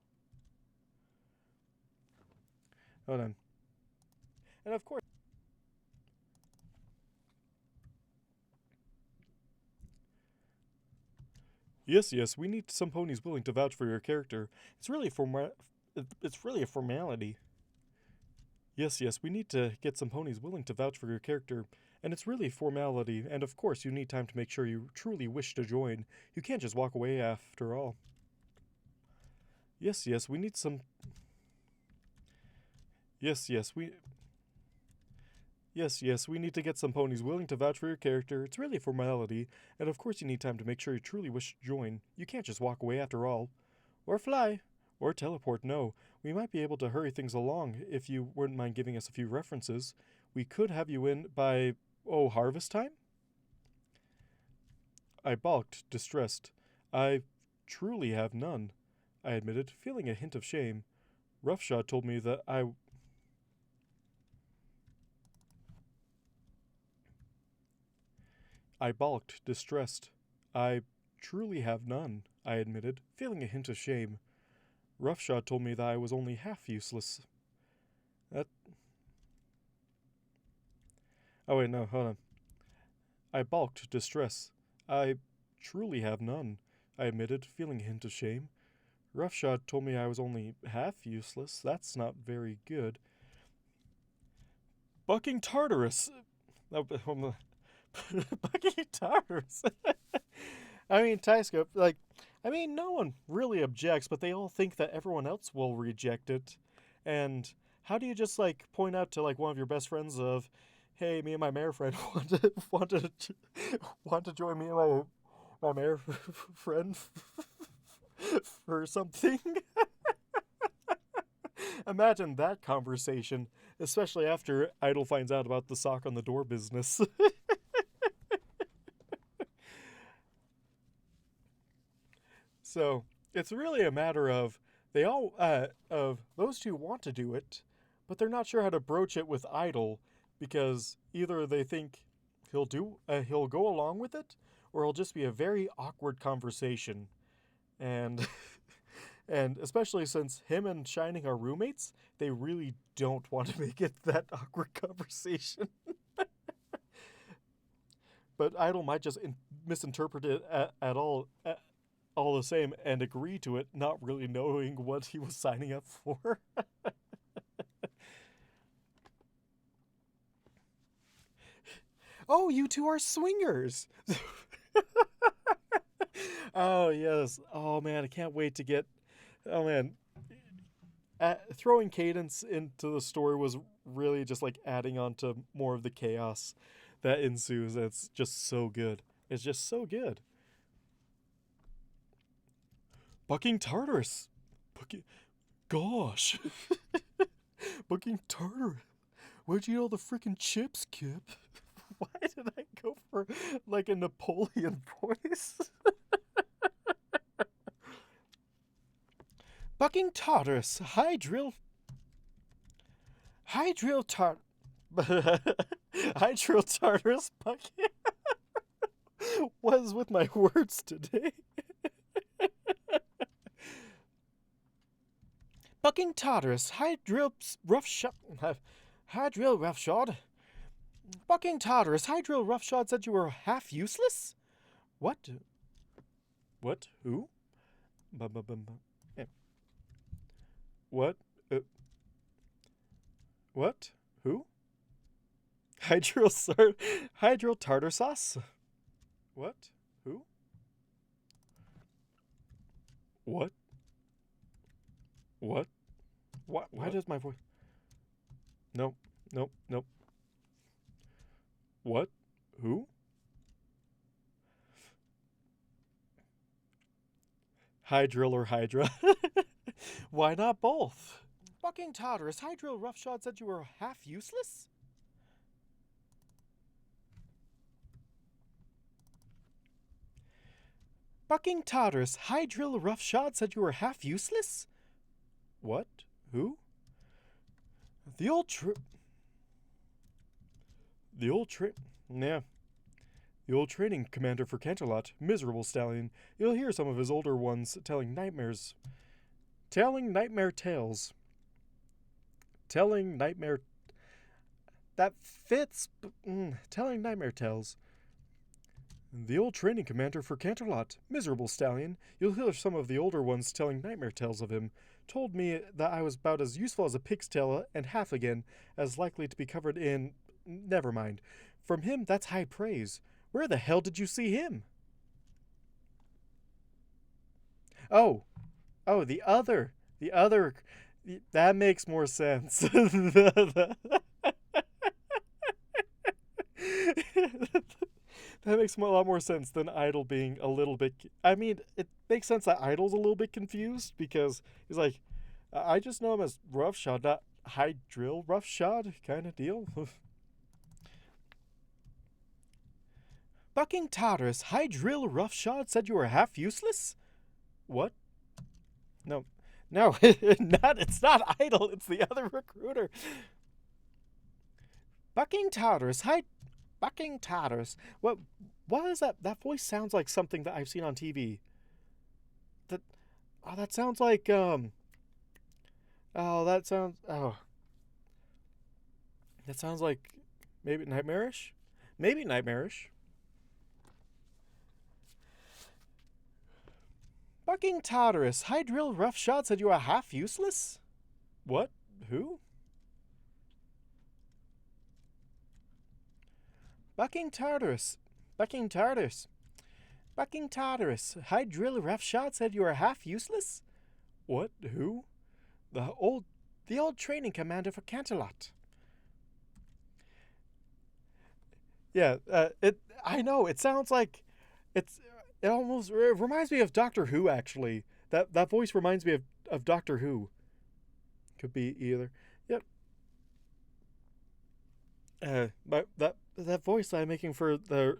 Hold on. And of course... Yes, yes, we need some ponies willing to vouch for your character. It's really a formality. Yes, yes, we need to get some ponies willing to vouch for your character. And it's really a formality, and of course you need time to make sure you truly wish to join. You can't just walk away after all. Yes, yes, we need some... Yes, yes, we... Yes, yes, we need to get some ponies willing to vouch for your character. It's really a formality, and of course you need time to make sure you truly wish to join. You can't just walk away after all. Or fly. Or teleport, no. We might be able to hurry things along if you wouldn't mind giving us a few references. We could have you in by, harvest time? I balked, distressed. I truly have none, I admitted, feeling a hint of shame. Roughshod told me that I balked, distressed. I truly have none, I admitted, feeling a hint of shame. Roughshod told me that I was only half useless. That... Oh wait, no, hold on. I balked, distress. I truly have none, I admitted, feeling a hint of shame. Roughshod told me I was only half useless. That's not very good. Bucking Tartarus. Bucking Tartarus. I mean, Tyscope, no one really objects, but they all think that everyone else will reject it. And how do you just, point out to, one of your best friends of, hey, me and my mayor friend want to join me and my mayor friend for something? Imagine that conversation, especially after Idle finds out about the sock on the door business. So it's really a matter of those two want to do it, but they're not sure how to broach it with Idle, because either they think he'll go along with it, or it'll just be a very awkward conversation, and and especially since him and Shining are roommates, they really don't want to make it that awkward conversation. But Idle might just misinterpret it at all the same and agree to it, not really knowing what he was signing up for. Oh, you two are swingers! Oh, yes. Oh, man, I can't wait to get... Oh, man. Throwing Cadence into the story was really just, adding on to more of the chaos that ensues. It's just so good. It's just so good. Bucking Tartarus. Gosh. Bucking Tartarus. Where'd you eat all the freaking chips, Kip? Why did I go for, a Napoleon voice? Bucking Tartarus. Hydril Tartarus bucking. What is with my words today? Bucking Tartarus, Hydril Roughshod. Bucking Tartarus, Hydril Roughshod said you were half useless? What? What? Who? What? What? Who? Hydril tartar sauce? What? Who? What? What? What? Why does my voice... Nope. What? Who? Hydril or Hydra? Why not both? Bucking Tartarus, Hydril Roughshod said you were half useless? Bucking Tartarus, Hydril Roughshod said you were half useless? What? Who? The old training commander for Canterlot, Miserable Stallion. You'll hear some of his older ones telling nightmare tales. Telling nightmare tales. The old training commander for Canterlot, Miserable Stallion. You'll hear some of the older ones telling nightmare tales of him. Told me that I was about as useful as a pig's tail and half again, as likely to be covered in... Never mind. From him, that's high praise. Where the hell did you see him? Oh, the other. That makes more sense. That makes a lot more sense than Idle being a little bit... I mean, it makes sense that Idle's a little bit confused, because he's like, I just know him as Roughshod, not Hydril Roughshod kind of deal. Bucking Tartarus, Hydril Roughshod said you were half useless? What? No, it's not Idle, it's the other recruiter. Bucking Tartarus, what is that? That voice sounds like something that I've seen on TV. That sounds like, that sounds like maybe nightmarish? Maybe nightmarish. Bucking Tartarus, Hydril Roughshod said you are half useless? What? Who? Bucking Tartarus, Hydril Roughshod said you are half useless? What? Who? The old training commander for Canterlot. Yeah, I know, it sounds like it reminds me of Doctor Who, actually. That voice reminds me of Doctor Who. Could be either. Yep. But that voice I'm making for the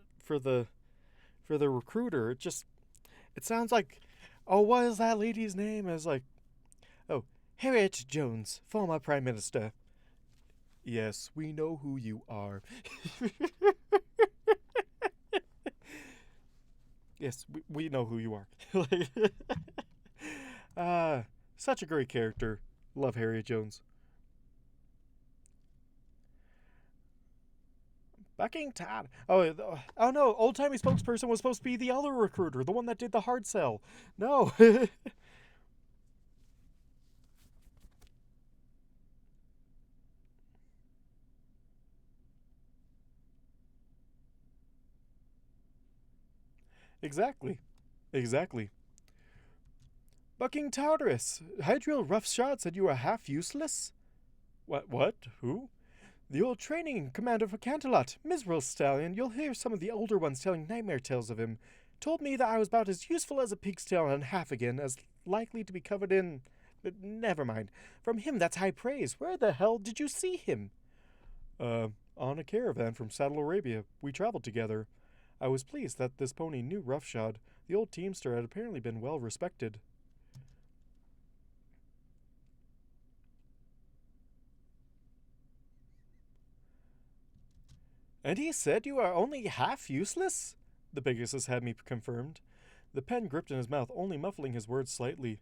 recruiter, it sounds like, oh, what is that lady's name? It's like, oh, Harriet Jones, former Prime Minister. Yes, we know who you are. Yes, we know who you are. Such a great character. Love Harriet Jones. Bucking Todd. Oh no, old timey spokesperson was supposed to be the other recruiter, the one that did the hard sell. No. Exactly. Bucking Tartarus, Hydril Roughshod said you were half useless? What? Who? The old training commander for Canterlot, Misril Stallion. You'll hear some of the older ones telling nightmare tales of him. Told me that I was about as useful as a pig's tail and half again, as likely to be covered in... But never mind. From him, that's high praise. Where the hell did you see him? On a caravan from Saddle Arabia. We traveled together. I was pleased that this pony knew Roughshod. The old teamster had apparently been well respected. And he said you are only half useless? The Pegasus had me confirmed. The pen gripped in his mouth, only muffling his words slightly.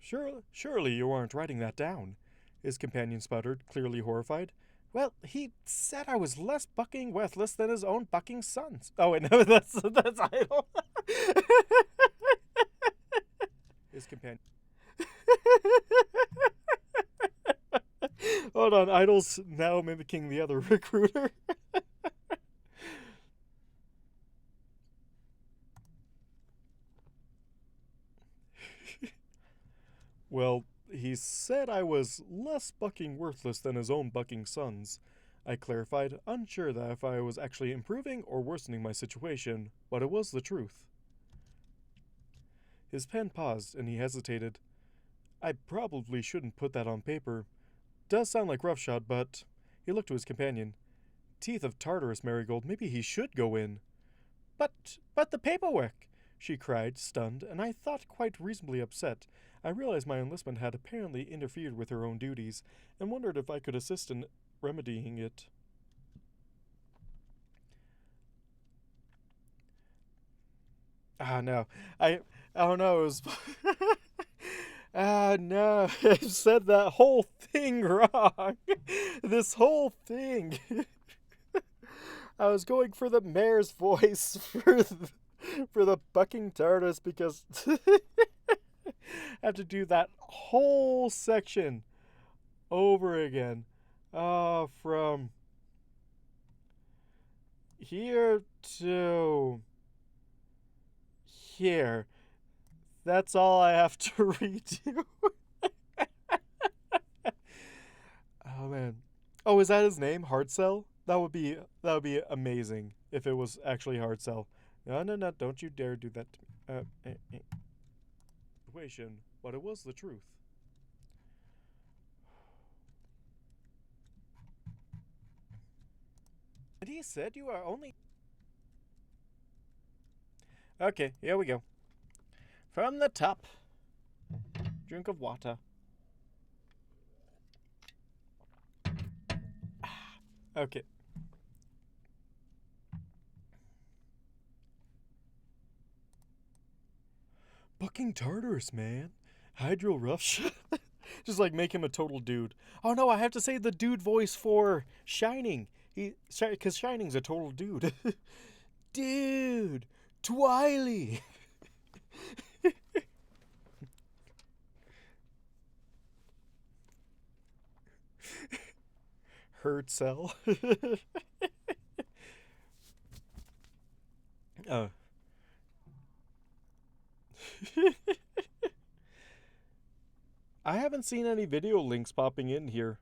Surely you aren't writing that down, his companion sputtered, clearly horrified. Well, he said I was less bucking worthless than his own bucking sons. Oh, wait, no, that's Idle. His companion. Hold on, Idle's now mimicking the other recruiter. Well, he said I was less bucking worthless than his own bucking sons. I clarified, unsure that if I was actually improving or worsening my situation, but it was the truth. His pen paused, and he hesitated. I probably shouldn't put that on paper. Does sound like roughshod, but... He looked to his companion. Teeth of Tartarus, Marigold, maybe he should go in. But the paperwork! She cried, stunned, and I thought quite reasonably upset. I realized my enlistment had apparently interfered with her own duties, and wondered if I could assist in remedying it. No. Oh no, it was... no, I said that whole thing wrong. This whole thing. I was going for the mayor's voice for the bucking Tartarus because I have to do that whole section over again. From here to here. That's all I have to redo. Oh man. Oh, is that his name? Hardcell? That would be amazing if it was actually Hardcell. No, don't you dare do that to me. But it was the truth. And he said you are only... Okay, here we go. From the top. Drink of water. Okay. Bucking Tartarus, man. Hydro Roughshod. Just like make him a total dude. Oh no, I have to say the dude voice for Shining. Because Shining's a total dude. Dude. Twiley. Herd cell. Oh. I haven't seen any video links popping in here.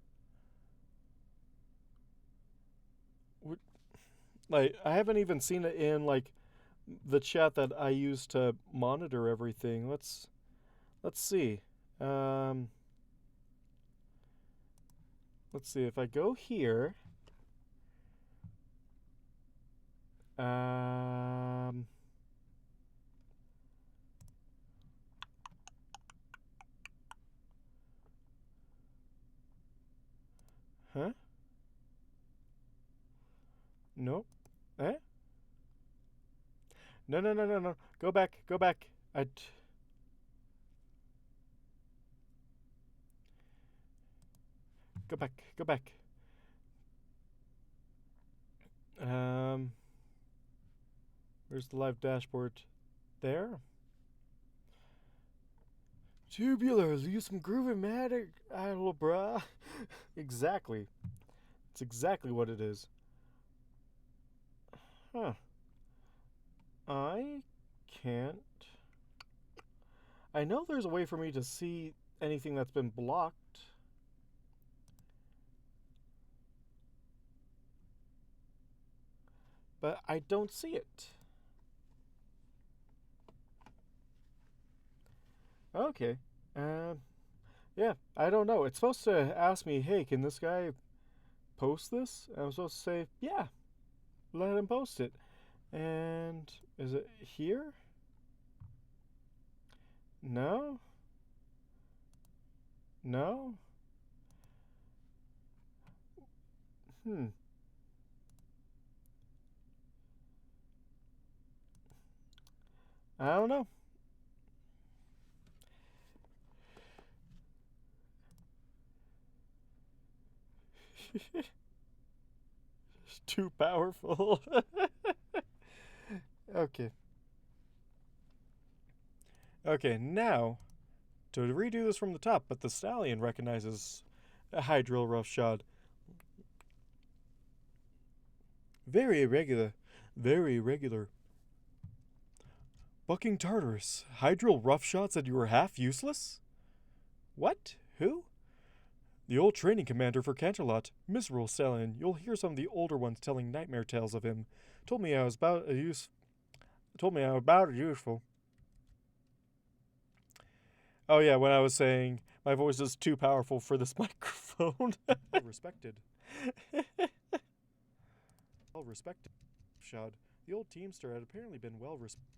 Like, I haven't even seen it in, like, the chat that I use to monitor everything. Let's see. Let's see if I go here. Huh? Nope. Eh? No, no, no, no, no. Go back. Go back. Go back. Go back. Where's the live dashboard? There? Tubular, leave some groovy matter, idle brah. Exactly. It's exactly what it is. Huh. I can't. I know there's a way for me to see anything that's been blocked. But I don't see it. Okay. Yeah, I don't know. It's supposed to ask me, hey, can this guy post this? And I'm supposed to say, yeah, let him post it. And is it here? No? No? I don't know. It's too powerful. Okay. Okay, now to redo this from the top, but the stallion recognizes a hydril roughshod. Very irregular. Very irregular. Bucking Tartarus. Hydril roughshod said you were half useless? What? Who? The old training commander for Canterlot, miserable stallion. You'll hear some of the older ones telling nightmare tales of him. Told me I was about useful. Oh yeah, when I was saying my voice is too powerful for this microphone. Well respected. Well respected. Shod. The old teamster had apparently been well respected.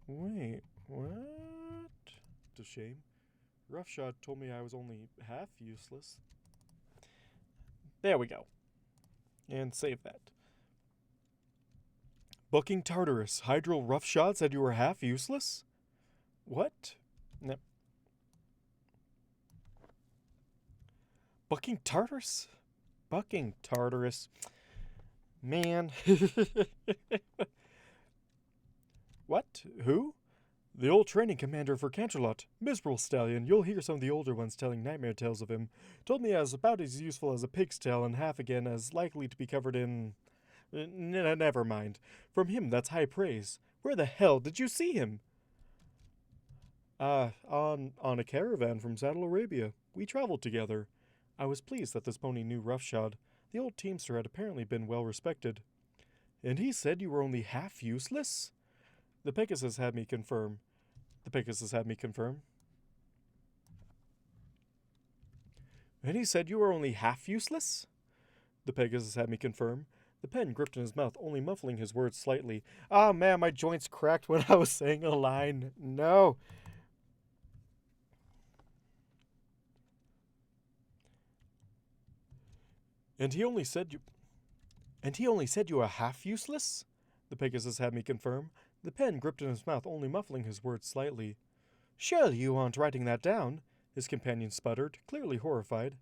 Wait, what? It's a shame. Roughshod told me I was only half useless. There we go. And save that. Bucking Tartarus. Hydril Roughshod said you were half useless? What? No. Bucking Tartarus? Bucking Tartarus. Man. What? Who? The old training commander for Canterlot. Miserable stallion. You'll hear some of the older ones telling nightmare tales of him. Told me I was about as useful as a pig's tail and half again as likely to be covered in... Never mind. From him, that's high praise. Where the hell did you see him? On a caravan from Saddle Arabia. We traveled together. I was pleased that this pony knew Roughshod. The old teamster had apparently been well respected. And he said you were only half useless? The Pegasus had me confirm. And he said you were only half useless? The Pegasus had me confirm. The pen gripped in his mouth, only muffling his words slightly. Ah, man, my joints cracked when I was saying a line. No. And he only said you were half useless? The Pegasus had me confirm. The pen gripped in his mouth, only muffling his words slightly. Surely you aren't writing that down, his companion sputtered, clearly horrified.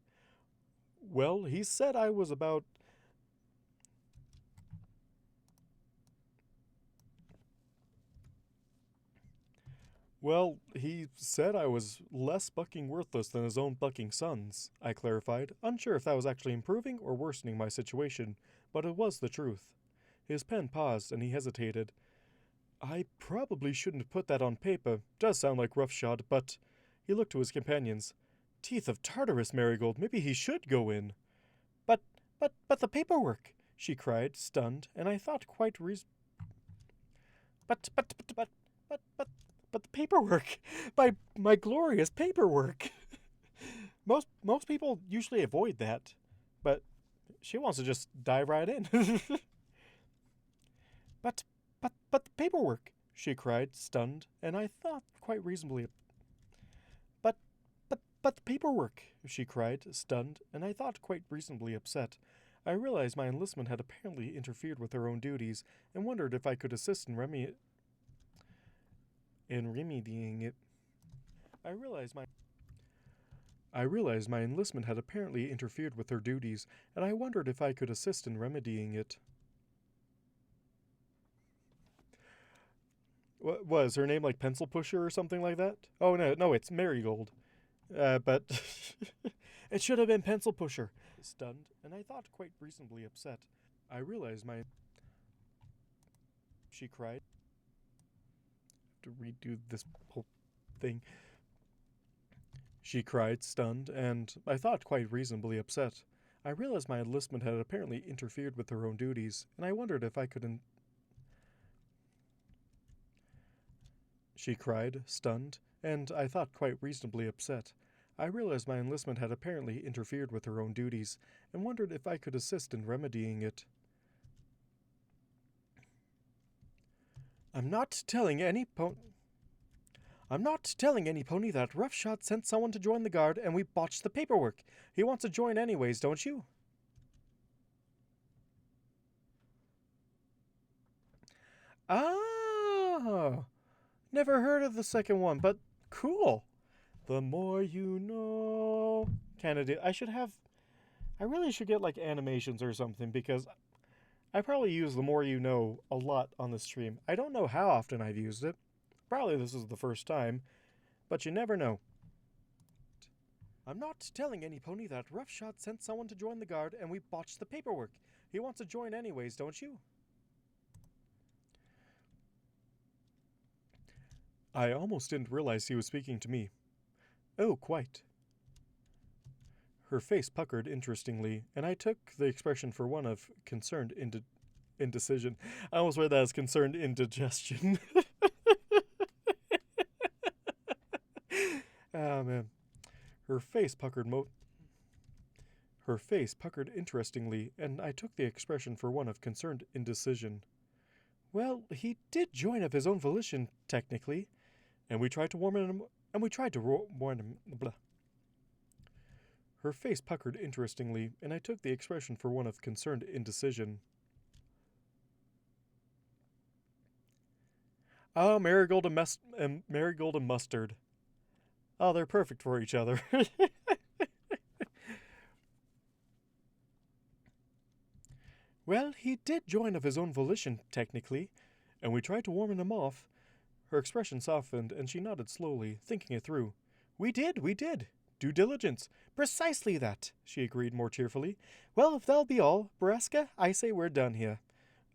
Well, he said I was about... Well, he said I was less bucking worthless than his own bucking sons, I clarified, unsure if that was actually improving or worsening my situation, but it was the truth. His pen paused and he hesitated. I probably shouldn't have put that on paper. Does sound like roughshod, but... He looked to his companions. Teeth of Tartarus, Marigold, maybe he should go in. But the paperwork, she cried, stunned, and I thought quite But the paperwork! My glorious paperwork! Most people usually avoid that, but she wants to just dive right in. But the paperwork, she cried, stunned, and I thought quite reasonably. But the paperwork, she cried, stunned, and I thought quite reasonably upset. I realized my enlistment had apparently interfered with her own duties, and wondered if I could assist in remedying it. I realized my enlistment had apparently interfered with her duties, and I wondered if I could assist in remedying it. What was her name, like Pencil Pusher or something like that? Oh no, it's Marigold. But it should have been Pencil Pusher. Stunned, and I thought quite reasonably upset. I realized my... She cried. To redo this whole thing. She cried, stunned, and I thought quite reasonably upset. I realized my enlistment had apparently interfered with her own duties, and I wondered if I could... She cried, stunned, and I thought quite reasonably upset. I realized my enlistment had apparently interfered with her own duties, and wondered if I could assist in remedying it. I'm not telling any pony that Roughshod sent someone to join the guard and we botched the paperwork. He wants to join anyways, don't you? Ah, never heard of the second one, but cool. The more you know. Canada. I really should get like animations or something because I probably use the more you know a lot on the stream. I don't know how often I've used it. Probably this is the first time, but you never know. I'm not telling any pony that Roughshod sent someone to join the guard and we botched the paperwork. He wants to join anyways, don't you? I almost didn't realize he was speaking to me. Oh, quite. Her face puckered interestingly, and I took the expression for one of concerned indecision. I almost read that as concerned indigestion. Oh, man. Her face puckered interestingly, and I took the expression for one of concerned indecision. Well, he did join of his own volition, technically, and we tried to warn him. Blah. Her face puckered interestingly, and I took the expression for one of concerned indecision. Oh, Marigold and Mustard. Oh, they're perfect for each other. Well, he did join of his own volition, technically, and we tried to warn him off. Her expression softened, and she nodded slowly, thinking it through. We did. Due diligence. Precisely that, she agreed more cheerfully. Well, if that'll be all, Bereska, I say we're done here.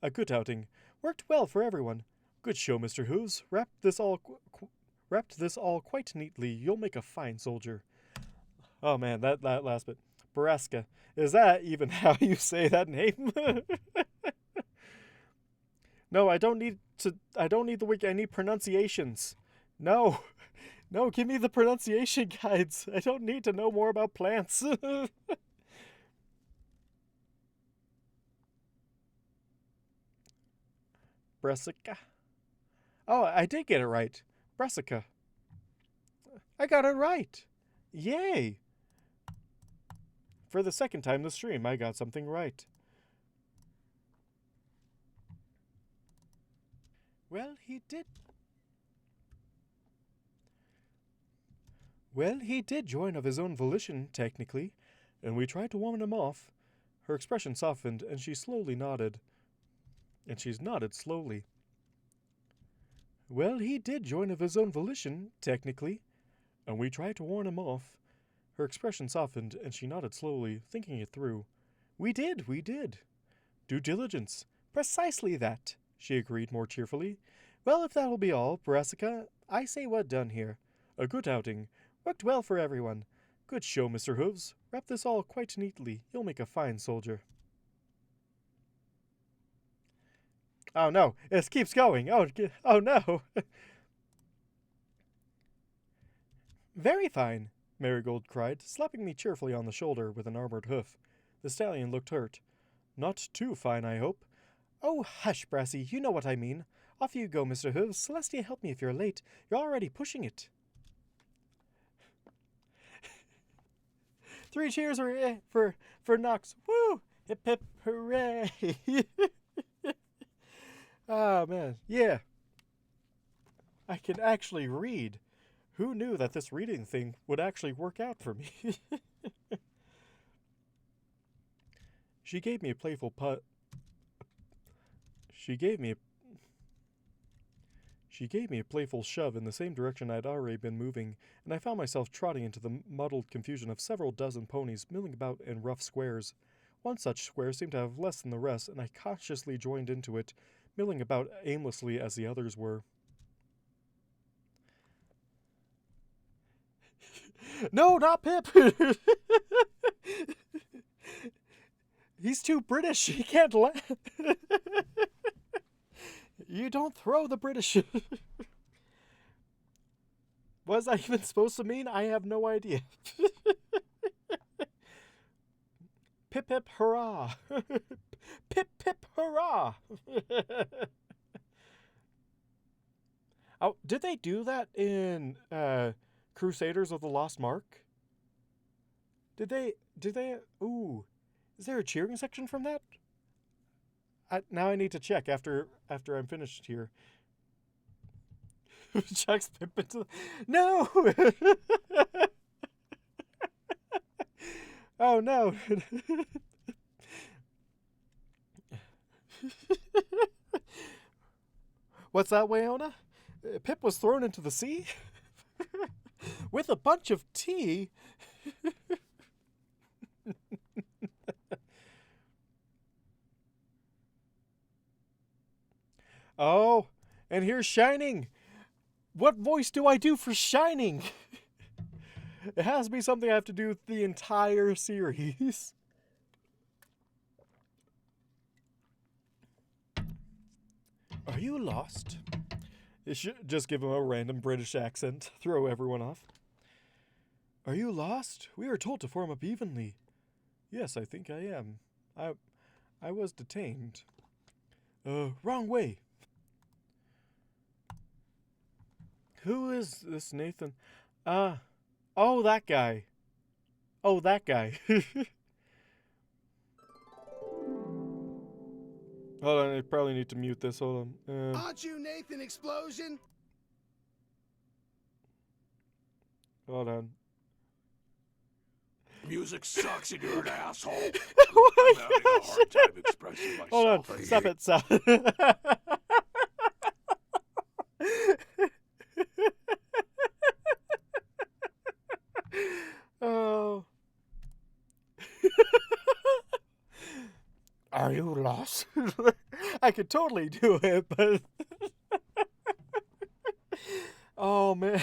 A good outing. Worked well for everyone. Good show, Mr. Hooves. Wrapped this all quite neatly. You'll make a fine soldier. Oh man, that last bit. Bereska. Is that even how you say that name? No, I don't need the wiki. I need pronunciations. No, give me the pronunciation guides. I don't need to know more about plants. Brassica. Oh, I did get it right. Brassica. I got it right. Yay. For the second time this stream, I got something right. Well, he did join of his own volition, technically, and we tried to warn him off. Her expression softened, and she slowly nodded. And she's nodded slowly. Well, he did join of his own volition, technically. And we tried to warn him off. Her expression softened, and she nodded slowly, thinking it through. We did. Due diligence. Precisely that, she agreed more cheerfully. Well, if that'll be all, Brassica, I say we're done here. A good outing. Worked well for everyone. Good show, Mr. Hooves. Wrap this all quite neatly. You'll make a fine soldier. Oh no, it keeps going. Oh no. Very fine, Marigold cried, slapping me cheerfully on the shoulder with an armored hoof. The stallion looked hurt. Not too fine, I hope. Oh, hush, Brassy, you know what I mean. Off you go, Mr. Hooves. Celestia, help me if you're late. You're already pushing it. 3 cheers for Nox. Woo! Hip hip hooray! Oh, man. Yeah. I can actually read. Who knew that this reading thing would actually work out for me? She gave me a playful shove in the same direction I'd already been moving, and I found myself trotting into the muddled confusion of several dozen ponies milling about in rough squares. One such square seemed to have less than the rest, and I cautiously joined into it, milling about aimlessly as the others were. No, not Pip! He's too British. He can't laugh. You don't throw the British. What is that even supposed to mean? I have no idea. Pip pip hurrah. Pip pip hurrah. Oh, did they do that in Crusaders of the Lost Mark? Did they ooh. Is there a cheering section from that? Now I need to check after I'm finished here. Chuck's Pip into no! Oh no! What's that, Wyona? Pip was thrown into the sea? With a bunch of tea? Oh, and here's Shining. What voice do I do for Shining? It has to be something I have to do with the entire series. Are you lost? It should just give him a random British accent. Throw everyone off. Are you lost? We are told to form up evenly. Yes, I think I am. I was detained. Wrong way. Who is this Nathan? Oh, that guy. Oh, that guy. Hold on, I probably need to mute this. Hold on. Aren't you Nathan Explosion? Hold on. Music sucks and you're an asshole. Oh my I'm having a hard time expressing myself. Hold on, stop it, stop. Oh. Are you lost? I could totally do it, but oh man.